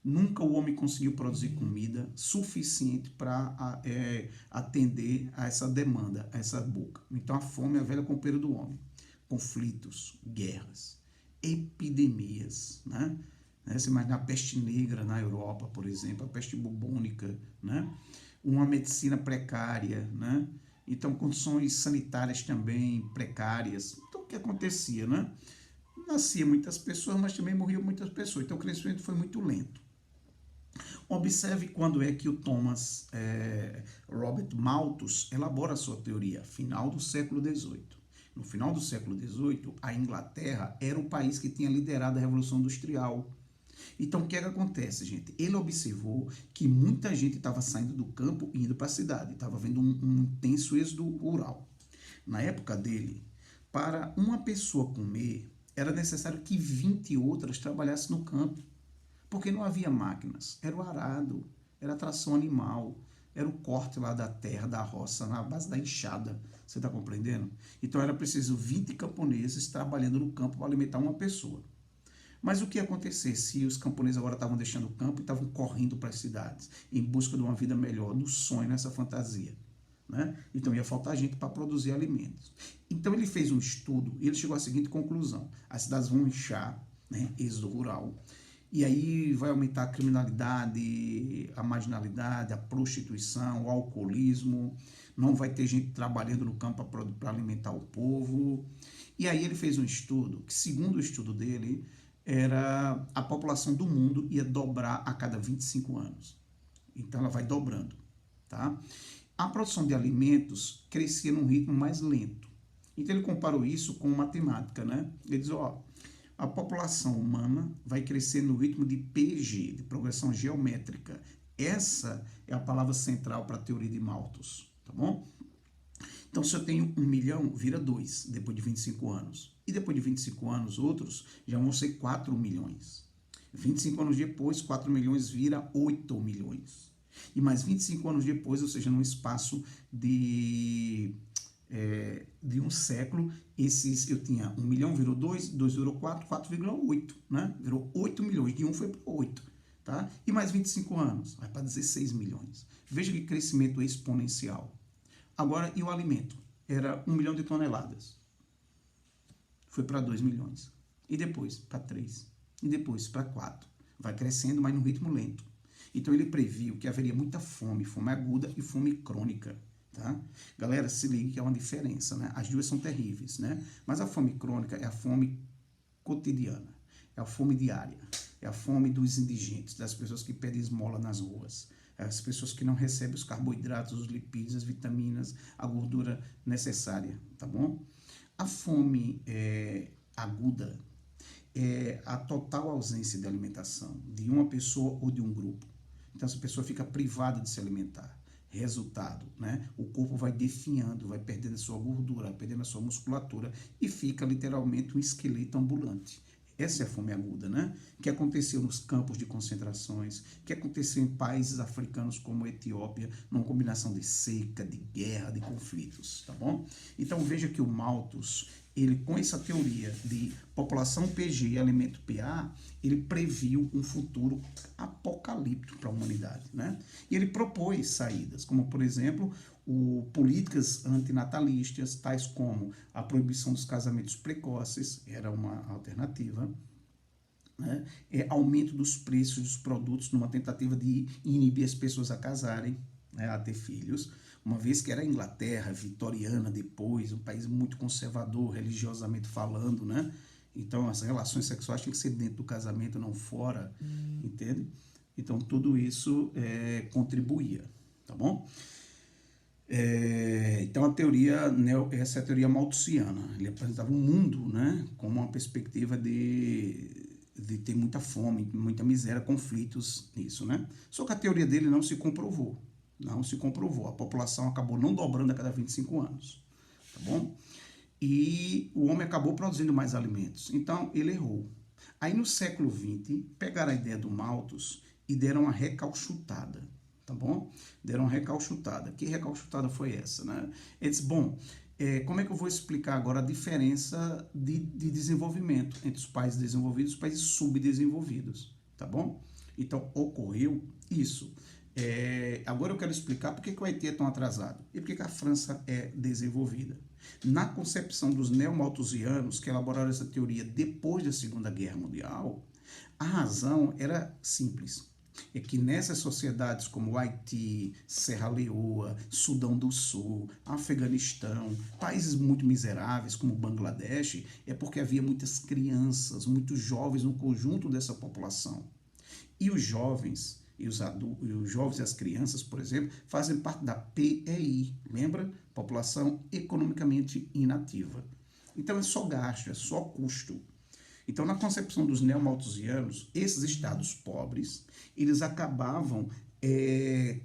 Speaker 1: Nunca o homem conseguiu produzir comida suficiente para atender a essa demanda, a essa boca. Então a fome é a velha companheira do homem. Conflitos, guerras, epidemias, né? Você imagina a peste negra na Europa, por exemplo, a peste bubônica, né? Uma medicina precária, né? Então, condições sanitárias também precárias. Então, o que acontecia, né? Nascia muitas pessoas, mas também morriam muitas pessoas. Então, o crescimento foi muito lento. Observe quando é que o Thomas Robert Malthus elabora a sua teoria, final do século XVIII. No final do século XVIII, a Inglaterra era o país que tinha liderado a Revolução Industrial. Então, o que é que acontece, gente? Ele observou que muita gente estava saindo do campo e indo para a cidade. Estava havendo um intenso êxodo rural. Na época dele, para uma pessoa comer, era necessário que 20 outras trabalhassem no campo. Porque não havia máquinas. Era o arado, era a tração animal, era o corte lá da terra, da roça, na base da enxada. Você está compreendendo? Então, era preciso 20 camponeses trabalhando no campo para alimentar uma pessoa. Mas o que ia acontecer se os camponeses agora estavam deixando o campo e estavam correndo para as cidades, em busca de uma vida melhor, no sonho, nessa fantasia? Né? Então ia faltar gente para produzir alimentos. Então ele fez um estudo e ele chegou à seguinte conclusão: as cidades vão inchar, né? Êxodo rural, e aí vai aumentar a criminalidade, a marginalidade, a prostituição, o alcoolismo, não vai ter gente trabalhando no campo para alimentar o povo. E aí ele fez um estudo que, segundo o estudo dele, era a população do mundo ia dobrar a cada 25 anos. Então ela vai dobrando. tá? A produção de alimentos crescia num ritmo mais lento. Então ele comparou isso com matemática, né? Ele diz, ó, a população humana vai crescer no ritmo de PG, de progressão geométrica. Essa é a palavra central para a teoria de Malthus, tá bom? Então, se eu tenho 1 milhão, vira 2 depois de 25 anos. E depois de 25 anos, outros já vão ser 4 milhões. 25 anos depois, 4 milhões vira 8 milhões. E mais 25 anos depois, ou seja, num espaço de um século, eu tinha 1 milhão, virou 2, 2 virou 4, 4,8, né? Virou 8 milhões, de 1 foi para 8, tá? E mais 25 anos, vai para 16 milhões. Veja que crescimento exponencial. Agora, e o alimento? Era 1 milhão de toneladas. Foi para 2 milhões. E depois para 3. E depois para 4. Vai crescendo, mas num ritmo lento. Então ele previu que haveria muita fome, fome aguda e fome crônica. Tá? Galera, se ligue que é uma diferença, né? As duas são terríveis, né? Mas a fome crônica é a fome cotidiana, é a fome diária, é a fome dos indigentes, das pessoas que pedem esmola nas ruas, as pessoas que não recebem os carboidratos, os lipídios, as vitaminas, a gordura necessária, tá bom? A fome aguda é a total ausência de alimentação de uma pessoa ou de um grupo. Então, essa pessoa fica privada de se alimentar. Resultado, né? O corpo vai definhando, vai perdendo a sua gordura, vai perdendo a sua musculatura e fica literalmente um esqueleto ambulante. Essa é a fome aguda, né? Que aconteceu nos campos de concentrações, que aconteceu em países africanos como a Etiópia, numa combinação de seca, de guerra, de conflitos, tá bom? Então veja que o Malthus, ele com essa teoria de população PG e alimento PA, ele previu um futuro apocalíptico para a humanidade, né? E ele propôs saídas, como por exemplo, políticas antinatalistas, tais como a proibição dos casamentos precoces, era uma alternativa, né? Aumento dos preços dos produtos numa tentativa de inibir as pessoas a casarem, né, a ter filhos, uma vez que era a Inglaterra vitoriana depois, um país muito conservador, religiosamente falando, né? Então as relações sexuais tinham que ser dentro do casamento, não fora, entende? Então tudo isso contribuía, tá bom? Então a teoria, essa é a teoria malthusiana. Ele apresentava o mundo, né, como uma perspectiva de ter muita fome, muita miséria, conflitos nisso, né? Só que a teoria dele não se comprovou. Não se comprovou. A população acabou não dobrando a cada 25 anos, tá bom? E o homem acabou produzindo mais alimentos. Então ele errou. Aí no século XX, pegaram a ideia do Malthus e deram uma recalchutada, tá bom? Deram uma recalchutada. Que recalchutada foi essa, né? Eles, bom, como é que eu vou explicar agora a diferença de desenvolvimento entre os países desenvolvidos e os países subdesenvolvidos, tá bom? Então, ocorreu isso. Agora eu quero explicar por que o Haiti é tão atrasado e por que a França é desenvolvida. Na concepção dos neomalthusianos, que elaboraram essa teoria depois da Segunda Guerra Mundial, a razão era simples. É que nessas sociedades como Haiti, Serra Leoa, Sudão do Sul, Afeganistão, países muito miseráveis como Bangladesh, é porque havia muitas crianças, muitos jovens no conjunto dessa população. E os jovens e os jovens e as crianças, por exemplo, fazem parte da PEI, lembra? População economicamente inativa. Então é só gasto, é só custo. Então, na concepção dos neomalthusianos, esses estados pobres, eles acabavam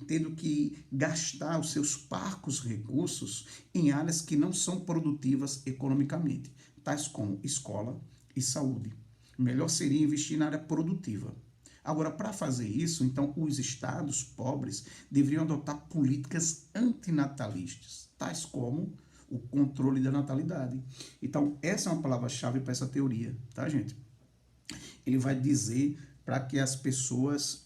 Speaker 1: tendo que gastar os seus parcos recursos em áreas que não são produtivas economicamente, tais como escola e saúde. Melhor seria investir na área produtiva. Agora, para fazer isso, então, os estados pobres deveriam adotar políticas antinatalistas, tais como o controle da natalidade. Então, essa é uma palavra-chave para essa teoria, tá, gente? Ele vai dizer para que as pessoas,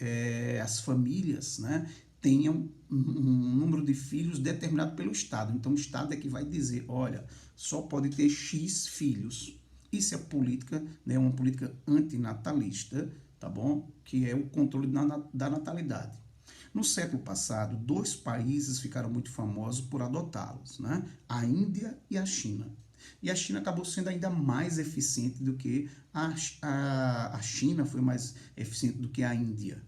Speaker 1: as famílias, né, tenham um número de filhos determinado pelo Estado. Então, o Estado é que vai dizer, olha, só pode ter X filhos. Isso é política, né, uma política antinatalista, tá bom? Que é o controle da natalidade. No século passado, 2 países ficaram muito famosos por adotá-los, né? A Índia e a China. E a China acabou sendo ainda mais eficiente do que a China foi mais eficiente do que a Índia.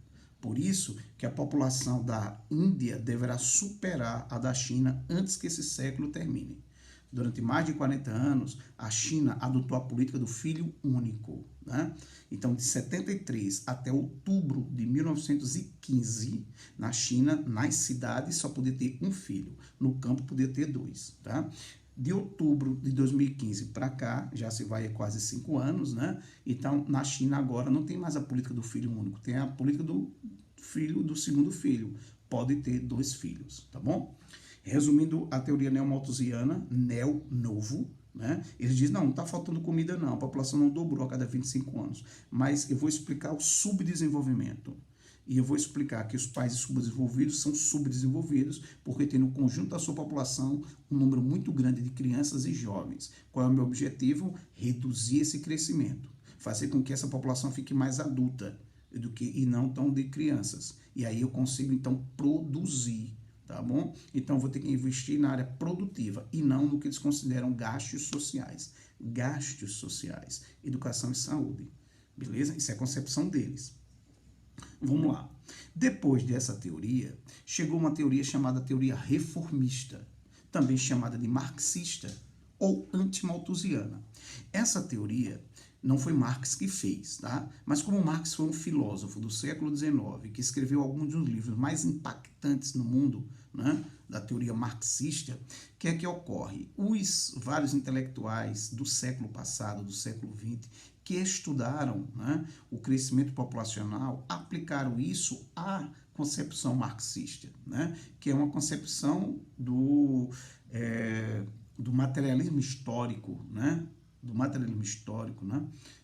Speaker 1: Por isso que a população da Índia deverá superar a da China antes que esse século termine. Durante mais de 40 anos, a China adotou a política do filho único, né? Então, de 73 até outubro de 1915, na China, nas cidades, só podia ter um filho. No campo, podia ter dois, tá? De outubro de 2015 para cá, já se vai quase 5 anos, né? Então, na China agora não tem mais a política do filho único, tem a política do filho do segundo filho. Pode ter 2 filhos, tá bom? Resumindo a teoria neomalthusiana, novo, né? Eles dizem, não está faltando comida não, a população não dobrou a cada 25 anos. Mas eu vou explicar o subdesenvolvimento. E eu vou explicar que os países subdesenvolvidos são subdesenvolvidos porque tem no conjunto da sua população um número muito grande de crianças e jovens. Qual é o meu objetivo? Reduzir esse crescimento. Fazer com que essa população fique mais adulta e não tão de crianças. E aí eu consigo, então, produzir. Tá bom? Então, vou ter que investir na área produtiva e não no que eles consideram gastos sociais. Gastos sociais, educação e saúde. Beleza? Isso é a concepção deles. Vamos lá. Depois dessa teoria, chegou uma teoria chamada teoria reformista, também chamada de marxista ou antimalthusiana. Essa teoria não foi Marx que fez, tá? Mas como Marx foi um filósofo do século XIX que escreveu alguns dos livros mais impactantes no mundo, né, da teoria marxista, o que é que ocorre? Os vários intelectuais do século passado, do século XX, que estudaram, né, o crescimento populacional, aplicaram isso à concepção marxista, né, que é uma concepção do materialismo histórico, né,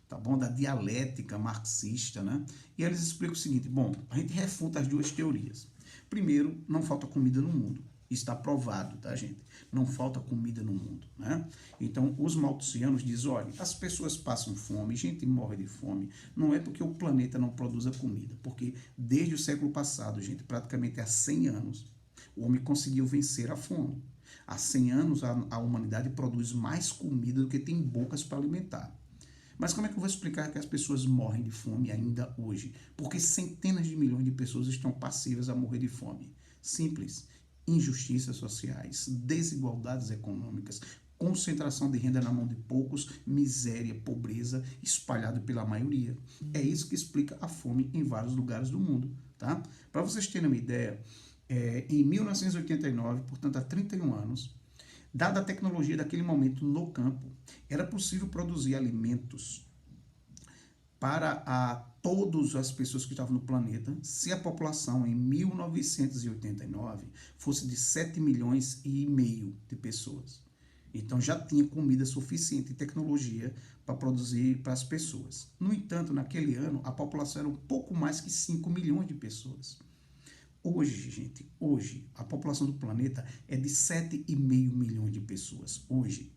Speaker 1: tá bom? Da dialética marxista, né? E eles explicam o seguinte, bom, a gente refuta as duas teorias. Primeiro, não falta comida no mundo. Isso está provado, tá, gente? Não falta comida no mundo, né? Então, os malthusianos dizem, olha, as pessoas passam fome, gente morre de fome, não é porque o planeta não produza comida, porque desde o século passado, gente, praticamente há 100 anos, o homem conseguiu vencer a fome. Há 100 anos, a humanidade produz mais comida do que tem bocas para alimentar. Mas como é que eu vou explicar que as pessoas morrem de fome ainda hoje? Porque centenas de milhões de pessoas estão passíveis a morrer de fome. Simples. Injustiças sociais, desigualdades econômicas, concentração de renda na mão de poucos, miséria, pobreza espalhada pela maioria. É isso que explica a fome em vários lugares do mundo, tá? Para vocês terem uma ideia, em 1989, portanto há 31 anos, dada a tecnologia daquele momento no campo, era possível produzir alimentos para todas as pessoas que estavam no planeta, se a população em 1989 fosse de 7 milhões e meio de pessoas. Então já tinha comida suficiente e tecnologia para produzir para as pessoas. No entanto, naquele ano, a população era um pouco mais que 5 milhões de pessoas. Hoje, gente, a população do planeta é de 7,5 milhões de pessoas, hoje.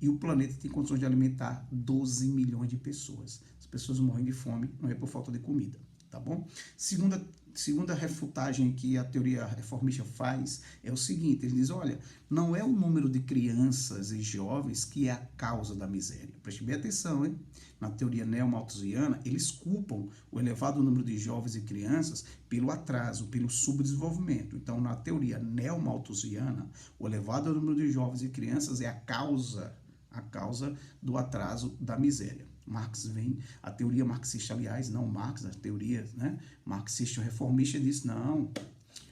Speaker 1: E o planeta tem condições de alimentar 12 milhões de pessoas. As pessoas morrem de fome, não é por falta de comida, tá bom? Segunda refutagem que a teoria reformista faz é o seguinte, ele diz, olha, não é o número de crianças e jovens que é a causa da miséria. Preste bem atenção, hein? Na teoria neomalthusiana, eles culpam o elevado número de jovens e crianças pelo atraso, pelo subdesenvolvimento. Então, na teoria neomalthusiana, o elevado número de jovens e crianças é a causa do atraso da miséria. Marx vem, a teoria marxista, aliás, não Marx, a teoria, né, marxista reformista diz, não,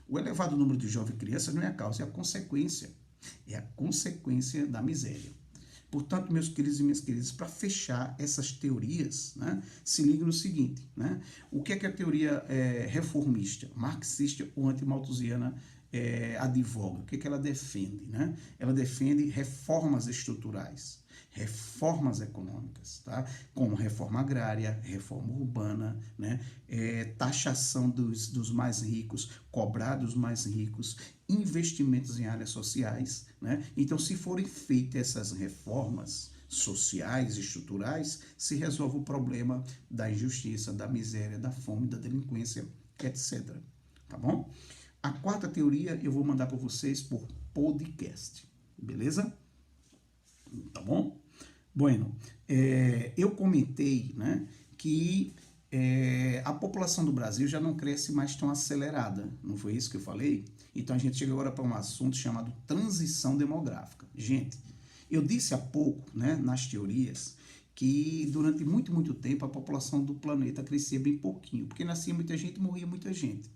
Speaker 1: o elevado número de jovens e crianças não é a causa, é a consequência da miséria. Portanto, meus queridos e minhas queridas, para fechar essas teorias, né, se liga no seguinte, né, o que é que a teoria reformista, marxista ou antimalthusiana advoga? O que é que ela defende? Né? Ela defende reformas estruturais, reformas econômicas, tá? Como reforma agrária, reforma urbana, né? Taxação dos mais ricos, cobrar dos mais ricos, investimentos em áreas sociais, né? Então, se forem feitas essas reformas sociais, estruturais, se resolve o problema da injustiça, da miséria, da fome, da delinquência, etc. Tá bom? A quarta teoria eu vou mandar para vocês por podcast, beleza? Tá bom? Bueno, eu comentei, né, que A população do Brasil já não cresce mais tão acelerada, não foi isso que eu falei? Então a gente chega agora para um assunto chamado transição demográfica. Gente, eu disse há pouco, né, nas teorias, que durante muito, muito tempo a população do planeta crescia bem pouquinho, porque nascia muita gente e morria muita gente.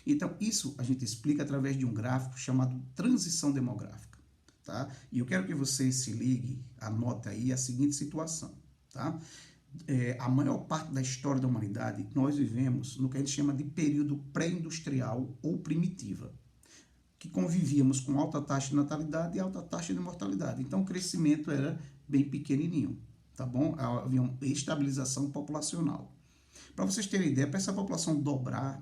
Speaker 1: Então isso a gente explica através de um gráfico chamado transição demográfica. Tá? E eu quero que você se ligue, anote aí a seguinte situação. Tá? A maior parte da história da humanidade, nós vivemos no que a gente chama de período pré-industrial ou primitiva, que convivíamos com alta taxa de natalidade e alta taxa de mortalidade. Então, o crescimento era bem pequenininho, tá bom? Havia uma estabilização populacional. Para vocês terem ideia, para essa população dobrar,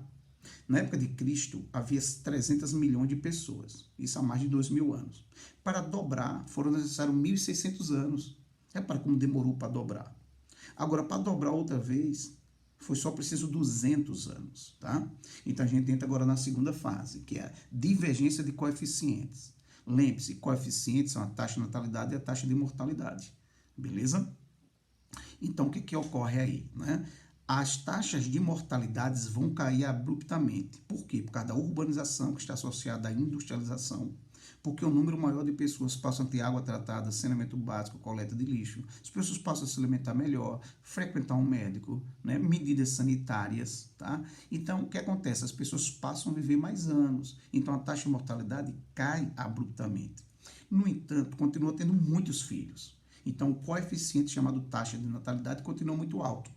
Speaker 1: na época de Cristo, havia 300 milhões de pessoas, isso há mais de 2.000 anos. Para dobrar, foram necessários 1.600 anos. Repara como demorou para dobrar. Agora, para dobrar outra vez, foi só preciso 200 anos, tá? Então, a gente entra agora na segunda fase, que é a divergência de coeficientes. Lembre-se, coeficientes são a taxa de natalidade e a taxa de mortalidade, beleza? Então, o que ocorre aí, né? As taxas de mortalidades vão cair abruptamente. Por quê? Por causa da urbanização que está associada à industrialização, porque o número maior de pessoas passam a ter água tratada, saneamento básico, coleta de lixo, as pessoas passam a se alimentar melhor, frequentar um médico, né, medidas sanitárias, tá? Então, o que acontece? As pessoas passam a viver mais anos, então a taxa de mortalidade cai abruptamente. No entanto, continua tendo muitos filhos, então o coeficiente chamado taxa de natalidade continua muito alto.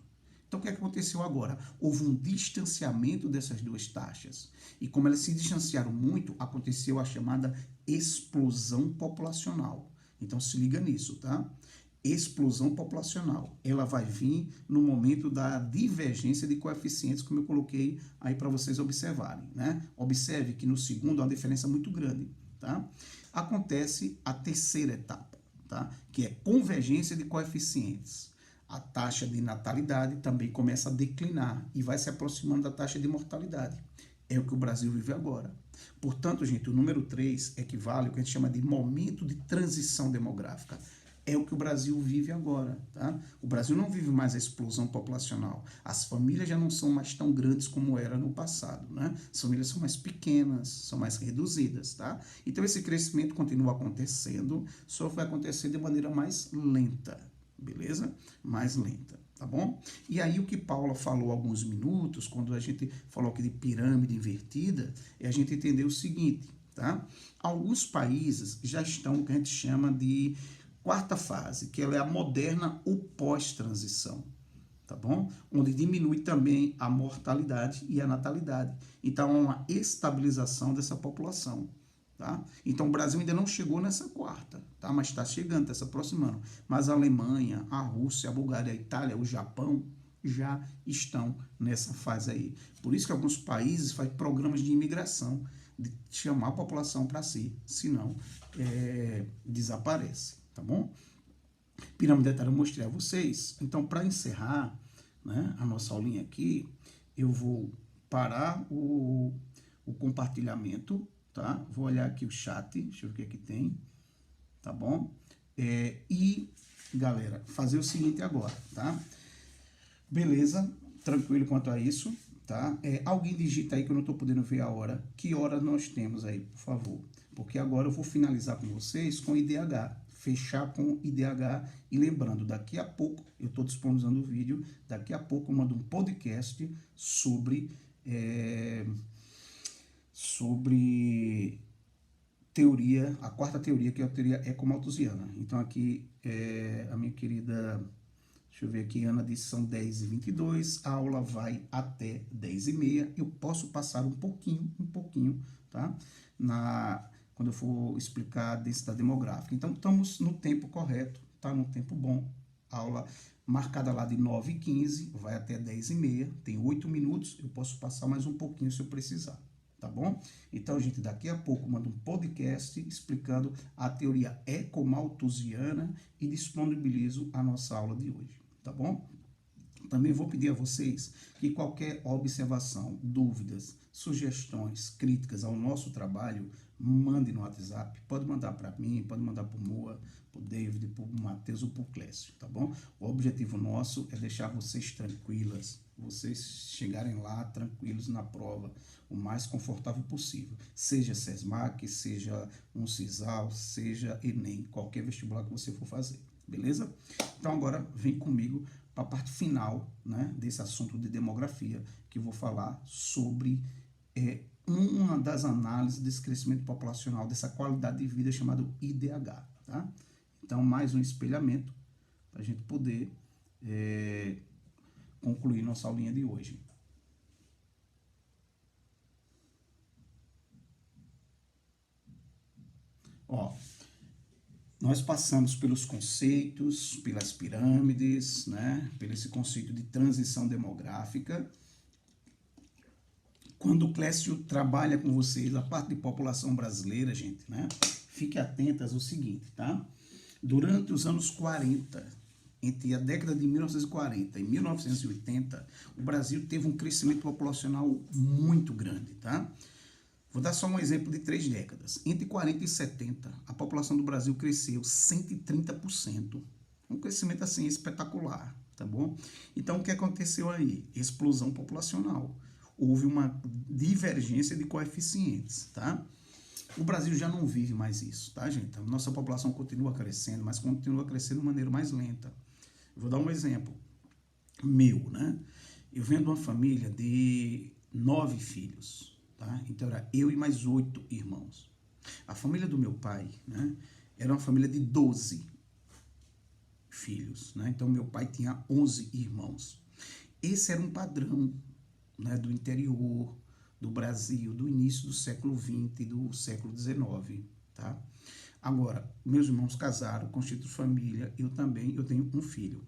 Speaker 1: Então, o que aconteceu agora? Houve um distanciamento dessas duas taxas. E como elas se distanciaram muito, aconteceu a chamada explosão populacional. Então, se liga nisso, tá? Explosão populacional. Ela vai vir no momento da divergência de coeficientes, como eu coloquei aí para vocês observarem, né? Observe que no segundo há uma diferença muito grande, tá? Acontece a terceira etapa, tá? Que é convergência de coeficientes. A taxa de natalidade também começa a declinar e vai se aproximando da taxa de mortalidade. É o que o Brasil vive agora. Portanto, gente, o número 3 equivale ao que a gente chama de momento de transição demográfica. É o que o Brasil vive agora, tá? O Brasil não vive mais a explosão populacional. As famílias já não são mais tão grandes como era no passado, né? As famílias são mais pequenas, são mais reduzidas, tá? Então, esse crescimento continua acontecendo, só vai acontecer de maneira mais lenta, beleza? Mais lenta, tá bom? E aí o que Paula falou há alguns minutos, quando a gente falou aqui de pirâmide invertida, é a gente entender o seguinte, tá? Alguns países já estão no que a gente chama de quarta fase, que ela é a moderna ou pós-transição, tá bom? Onde diminui também a mortalidade e a natalidade. Então, há uma estabilização dessa população. Tá? Então, o Brasil ainda não chegou nessa quarta, tá? Mas está chegando, está se aproximando. Mas a Alemanha, a Rússia, a Bulgária, a Itália, o Japão já estão nessa fase aí. Por isso que alguns países fazem programas de imigração, de chamar a população para si, senão desaparece, tá bom? Pirâmide etária eu mostrei a vocês. Então, para encerrar, né, a nossa aulinha aqui, eu vou parar o compartilhamento, tá? Vou olhar aqui o chat, deixa eu ver o que aqui tem, tá bom? E, galera, fazer o seguinte agora, tá? Beleza, tranquilo quanto a isso, tá? Alguém digita aí que eu não tô podendo ver a hora. Que hora nós temos aí, por favor? Porque agora eu vou finalizar com vocês com IDH, fechar com IDH e lembrando, daqui a pouco, eu estou disponibilizando o vídeo, daqui a pouco eu mando um podcast sobre teoria, a quarta teoria, que é a teoria ecomalthusiana. Então aqui a minha querida, deixa eu ver aqui, Ana disse que são 10h22, a aula vai até 10h30, eu posso passar um pouquinho, tá? Quando eu for explicar a densidade demográfica. Então estamos no tempo correto, tá? No tempo bom, aula marcada lá de 9h15, vai até 10h30, tem 8 minutos, eu posso passar mais um pouquinho se eu precisar. Tá bom? Então, gente, daqui a pouco eu mando um podcast explicando a teoria ecomalthusiana e disponibilizo a nossa aula de hoje, tá bom? Também vou pedir a vocês que qualquer observação, dúvidas, sugestões, críticas ao nosso trabalho, mande no WhatsApp. Pode mandar para mim, pode mandar para o Moa, para o David, para o Matheus ou para o Clécio, tá bom? O objetivo nosso é deixar vocês tranquilas, vocês chegarem lá tranquilos na prova, o mais confortável possível. Seja SESMAC, seja um CISAL, seja ENEM, qualquer vestibular que você for fazer, beleza? Então agora vem comigo para a parte final, né, desse assunto de demografia, que eu vou falar sobre uma das análises desse crescimento populacional, dessa qualidade de vida chamado IDH, tá? Então, mais um espelhamento para a gente poder concluir nossa aulinha de hoje. Ó, nós passamos pelos conceitos, pelas pirâmides, né? Pelo esse conceito de transição demográfica. Quando o Clécio trabalha com vocês a parte de população brasileira, gente, né? Fique atentas ao seguinte, tá? Durante os anos 40, entre a década de 1940 e 1980, o Brasil teve um crescimento populacional muito grande, tá? Vou dar só um exemplo de 3 décadas. Entre 40 e 70, a população do Brasil cresceu 130%. Um crescimento assim espetacular, tá bom? Então o que aconteceu aí? Explosão populacional. Houve uma divergência de coeficientes, tá? O Brasil já não vive mais isso, tá, gente? A nossa população continua crescendo, mas continua crescendo de maneira mais lenta. Eu vou dar um exemplo meu, né? Eu venho de uma família de 9 filhos, tá? Então era eu e mais 8 irmãos. A família do meu pai, né, era uma família de 12 filhos, né? Então meu pai tinha 11 irmãos. Esse era um padrão, né, do interior do Brasil, do início do século XX e do século XIX, tá? Agora, meus irmãos casaram, constituem família, eu também, eu tenho um filho.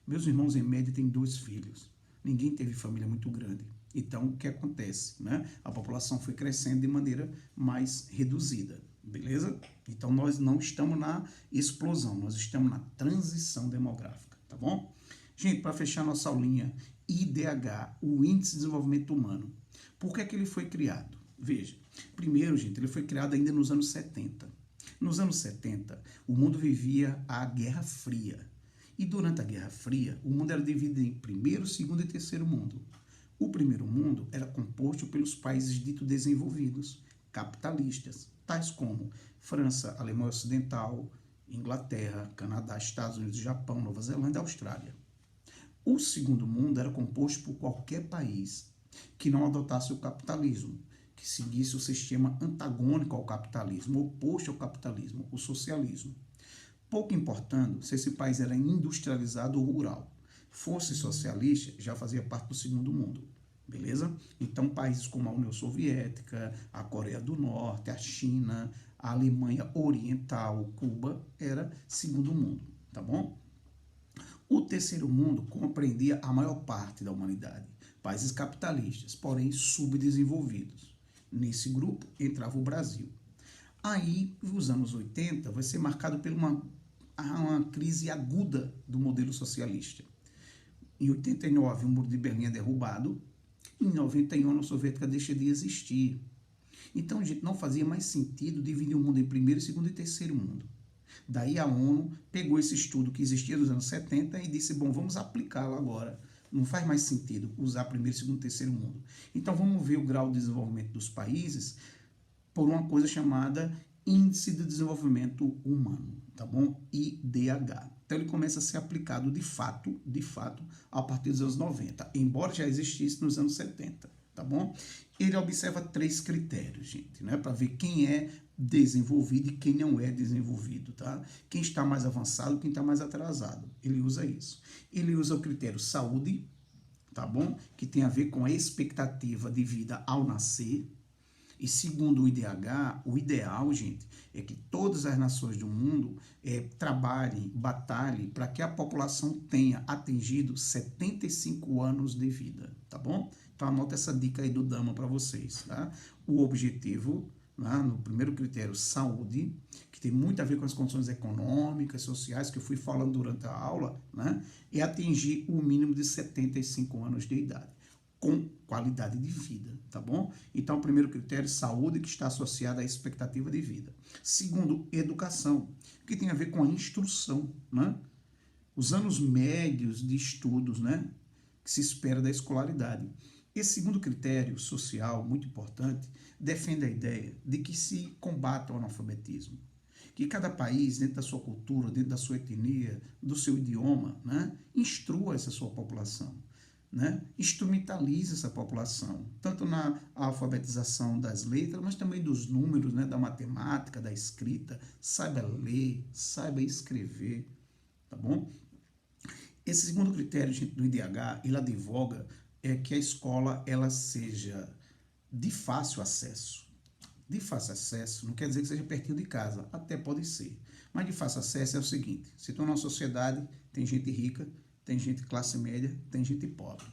Speaker 1: Meus irmãos, em média, têm 2 filhos. Ninguém teve família muito grande. Então, o que acontece, né? A população foi crescendo de maneira mais reduzida, beleza? Então, nós não estamos na explosão, nós estamos na transição demográfica, tá bom? Gente, para fechar nossa aulinha, IDH, o Índice de Desenvolvimento Humano. Por que é que ele foi criado? Veja, primeiro, gente, ele foi criado ainda nos anos 70. Nos anos 70, o mundo vivia a Guerra Fria. E durante a Guerra Fria, o mundo era dividido em primeiro, segundo e terceiro mundo. O primeiro mundo era composto pelos países ditos desenvolvidos, capitalistas, tais como França, Alemanha Ocidental, Inglaterra, Canadá, Estados Unidos, Japão, Nova Zelândia e Austrália. O segundo mundo era composto por qualquer país que não adotasse o capitalismo, que seguisse o sistema antagônico ao capitalismo, oposto ao capitalismo, o socialismo. Pouco importando se esse país era industrializado ou rural. Fosse socialista, já fazia parte do segundo mundo, beleza? Então, países como a União Soviética, a Coreia do Norte, a China, a Alemanha Oriental, Cuba, era segundo mundo, tá bom? O terceiro mundo compreendia a maior parte da humanidade, países capitalistas, porém subdesenvolvidos. Nesse grupo entrava o Brasil. Aí, os anos 80 vai ser marcado por uma crise aguda do modelo socialista. Em 89, o Muro de Berlim é derrubado. Em 91, a União Soviética deixa de existir. Então, gente, não fazia mais sentido dividir o mundo em primeiro, segundo e terceiro mundo. Daí a ONU pegou esse estudo que existia nos anos 70 e disse, bom, vamos aplicá-lo agora. Não faz mais sentido usar primeiro, segundo e terceiro mundo. Então vamos ver o grau de desenvolvimento dos países por uma coisa chamada Índice de Desenvolvimento Humano, tá bom? IDH. Então ele começa a ser aplicado de fato, a partir dos anos 90, embora já existisse nos anos 70, tá bom? Ele observa 3 critérios, gente, né? Para ver quem é desenvolvido e quem não é desenvolvido, tá? Quem está mais avançado, quem está mais atrasado. Ele usa isso. Ele usa o critério saúde, tá bom? Que tem a ver com a expectativa de vida ao nascer. E segundo o IDH, o ideal, gente, é que todas as nações do mundo trabalhem, batalhem para que a população tenha atingido 75 anos de vida, tá bom? Então anota essa dica aí do Dama para vocês, tá? O objetivo, né, no primeiro critério, saúde, que tem muito a ver com as condições econômicas, sociais, que eu fui falando durante a aula, né? É atingir o mínimo de 75 anos de idade, com qualidade de vida, tá bom? Então, o primeiro critério, saúde, que está associado à expectativa de vida. Segundo, educação, que tem a ver com a instrução, né? Os anos médios de estudos, né? que se espera da escolaridade. Esse segundo critério social, muito importante, defende a ideia de que se combata o analfabetismo. Que cada país, dentro da sua cultura, dentro da sua etnia, do seu idioma, né, instrua essa sua população. Né? Instrumentalize essa população, tanto na alfabetização das letras, mas também dos números, né? Da matemática, da escrita, saiba ler, saiba escrever, tá bom? Esse segundo critério do IDH, ele advoga que a escola ela seja de fácil acesso. De fácil acesso não quer dizer que seja pertinho de casa, até pode ser. Mas de fácil acesso é o seguinte, se tu numa sociedade tem gente rica, tem gente de classe média, tem gente pobre.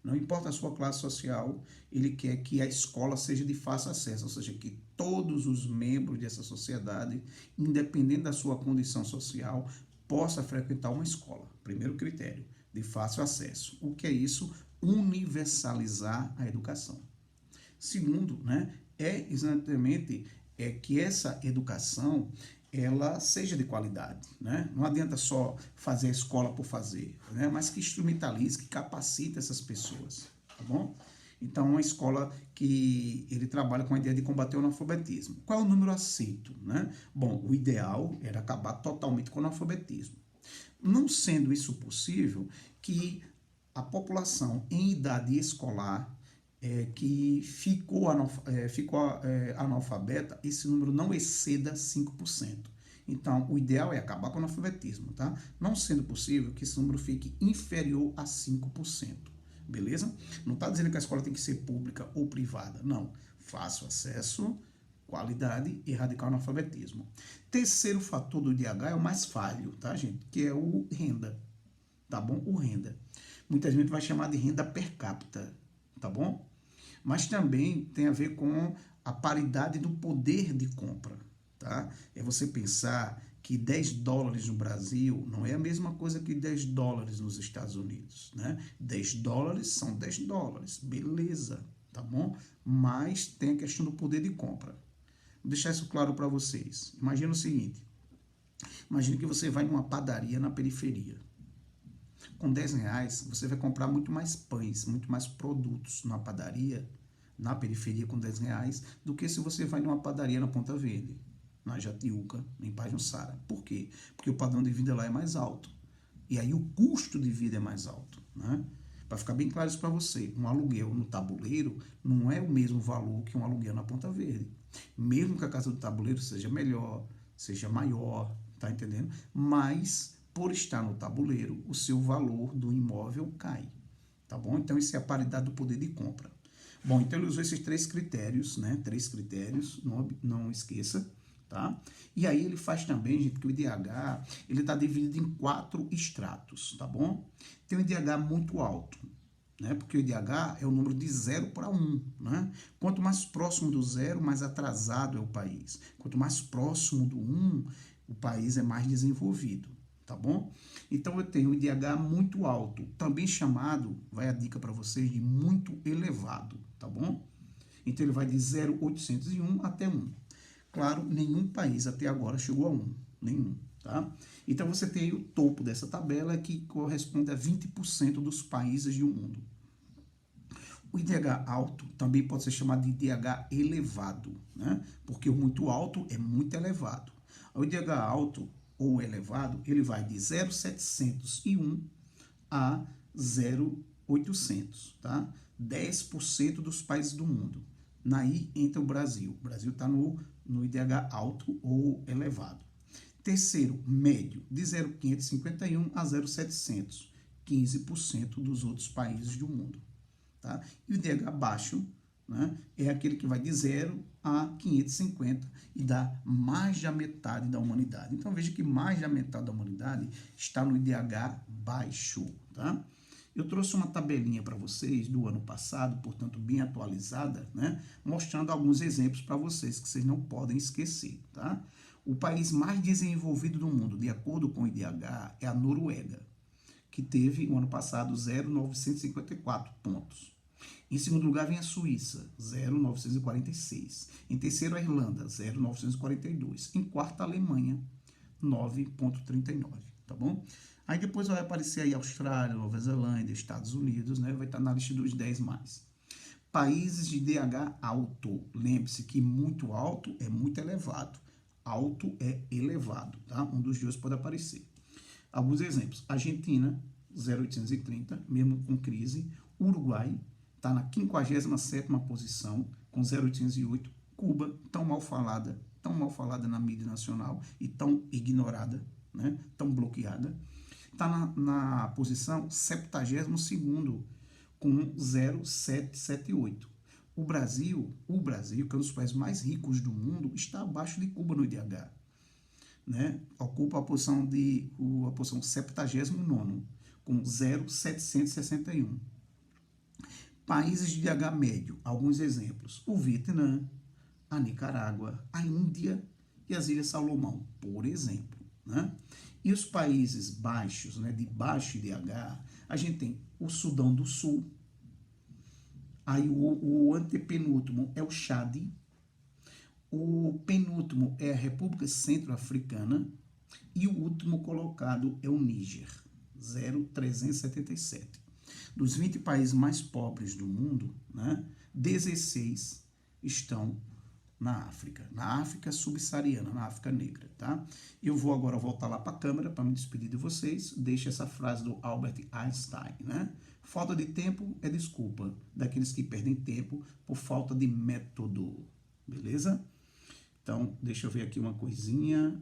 Speaker 1: Não importa a sua classe social, ele quer que a escola seja de fácil acesso, ou seja, que todos os membros dessa sociedade, independente da sua condição social, possa frequentar uma escola. Primeiro critério, de fácil acesso. O que é isso? Universalizar a educação. Segundo, né, é exatamente que essa educação ela seja de qualidade, né? Não adianta só fazer a escola por fazer, né? Mas que instrumentalize, que capacite essas pessoas, tá bom? Então, uma escola que ele trabalha com a ideia de combater o analfabetismo. Qual é o número aceito, né? Bom, o ideal era acabar totalmente com o analfabetismo. Não sendo isso possível, que a população em idade escolar que ficou analfabeta, esse número não exceda 5%. Então, o ideal é acabar com o analfabetismo, tá? Não sendo possível que esse número fique inferior a 5%, beleza? Não está dizendo que a escola tem que ser pública ou privada, não. Fácil acesso, qualidade e erradicar o analfabetismo. Terceiro fator do IDH é o mais falho, tá, gente? Que é o renda, tá bom? O renda. Muita gente vai chamar de renda per capita, tá bom? Mas também tem a ver com a paridade do poder de compra, tá? É você pensar que 10 dólares no Brasil não é a mesma coisa que 10 dólares nos Estados Unidos, né? 10 dólares são 10 dólares, beleza, tá bom? Mas tem a questão do poder de compra. Vou deixar isso claro para vocês. Imagina o seguinte, imagina que você vai numa padaria na periferia. Com 10 reais, você vai comprar muito mais pães, muito mais produtos na padaria, na periferia com 10 reais, do que se você vai numa padaria na Ponta Verde, na Jatiuca, em Pajuçara. Por quê? Porque o padrão de vida lá é mais alto. E aí o custo de vida é mais alto, né? Para ficar bem claro isso para você, um aluguel no Tabuleiro não é o mesmo valor que um aluguel na Ponta Verde. Mesmo que a casa do Tabuleiro seja melhor, seja maior, tá entendendo? Mas por estar no Tabuleiro, o seu valor do imóvel cai, tá bom? Então, isso é a paridade do poder de compra. Bom, então ele usou esses 3 critérios, né? 3 critérios, não esqueça, tá? E aí ele faz também, gente, que o IDH, ele está dividido em 4 estratos, tá bom? Tem o IDH muito alto, né? Porque o IDH é o número de 0 para 1, né? Quanto mais próximo do 0, mais atrasado é o país. Quanto mais próximo do 1, o país é mais desenvolvido. Tá bom? Então, eu tenho o IDH muito alto, também chamado, vai a dica para vocês, de muito elevado, tá bom? Então, ele vai de 0,801 até 1. Claro, nenhum país até agora chegou a 1, nenhum, tá? Então, você tem o topo dessa tabela que corresponde a 20% dos países do mundo. O IDH alto também pode ser chamado de IDH elevado, né? Porque o muito alto é muito elevado. O IDH alto ou elevado, ele vai de 0,701 a 0,800, tá? 10% dos países do mundo. Naí entra o Brasil. O Brasil está no IDH alto ou elevado. Terceiro, médio, de 0,551 a 0,700, 15% dos outros países do mundo. Tá? E o IDH baixo, né, é aquele que vai de 0 a 550 e dá mais da metade da humanidade. Então, veja que mais da metade da humanidade está no IDH baixo. Tá? Eu trouxe uma tabelinha para vocês do ano passado, portanto, bem atualizada, né, mostrando alguns exemplos para vocês que vocês não podem esquecer. Tá? O país mais desenvolvido do mundo, de acordo com o IDH, é a Noruega, que teve, no ano passado, 0,954 pontos. Em segundo lugar vem a Suíça, 0,946. Em terceiro, a Irlanda, 0,942. Em quarto, a Alemanha, 9,39. Tá bom? Aí depois vai aparecer aí Austrália, Nova Zelândia, Estados Unidos, né? Vai estar na lista dos 10 mais. Países de DH alto. Lembre-se que muito alto é muito elevado. Alto é elevado, tá? Um dos dois pode aparecer. Alguns exemplos. Argentina, 0,830, mesmo com crise. Uruguai está na 57ª posição, com 0,808. Cuba, tão mal falada na mídia nacional e tão ignorada, né? Tão bloqueada. Está na posição 72º, com 0,778. O Brasil, que é um dos países mais ricos do mundo, está abaixo de Cuba no IDH. Né? Ocupa a posição 79º, com 0,761. Países de IDH médio, alguns exemplos. O Vietnã, a Nicarágua, a Índia e as Ilhas Salomão, por exemplo. Né? E os países baixos, né, de baixo IDH, a gente tem o Sudão do Sul, aí o antepenúltimo é o Chad, o penúltimo é a República Centro-Africana e o último colocado é o Níger, 0,377. Dos 20 países mais pobres do mundo, né, 16 estão na África subsaariana, na África negra, tá? Eu vou agora voltar lá para a câmera para me despedir de vocês. Deixa essa frase do Albert Einstein, né? Falta de tempo é desculpa daqueles que perdem tempo por falta de método, beleza? Então, deixa eu ver aqui uma coisinha.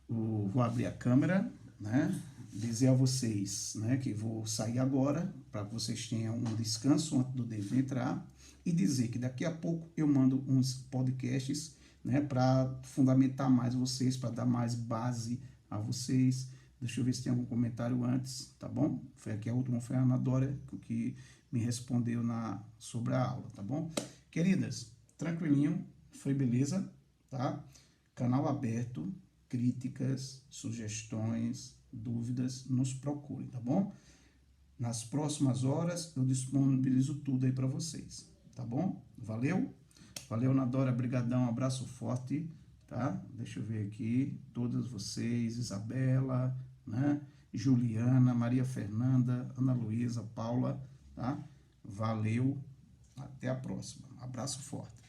Speaker 1: Vou abrir a câmera, né? Dizer a vocês, né, que vou sair agora para que vocês tenham um descanso antes do dever entrar e dizer que daqui a pouco eu mando uns podcasts, né, para fundamentar mais vocês, para dar mais base a vocês. Deixa eu ver se tem algum comentário antes, tá bom? Foi aqui a última, foi a Ana Dória que me respondeu sobre a aula, tá bom? Queridas, tranquilinho, foi beleza, tá? Canal aberto, críticas, sugestões, dúvidas, nos procurem, tá bom? Nas próximas horas eu disponibilizo tudo aí para vocês, tá bom? Valeu? Valeu, Nadora, brigadão, abraço forte, tá? Deixa eu ver aqui, todas vocês, Isabela, né? Juliana, Maria Fernanda, Ana Luísa, Paula, tá? Valeu, até a próxima. Abraço forte.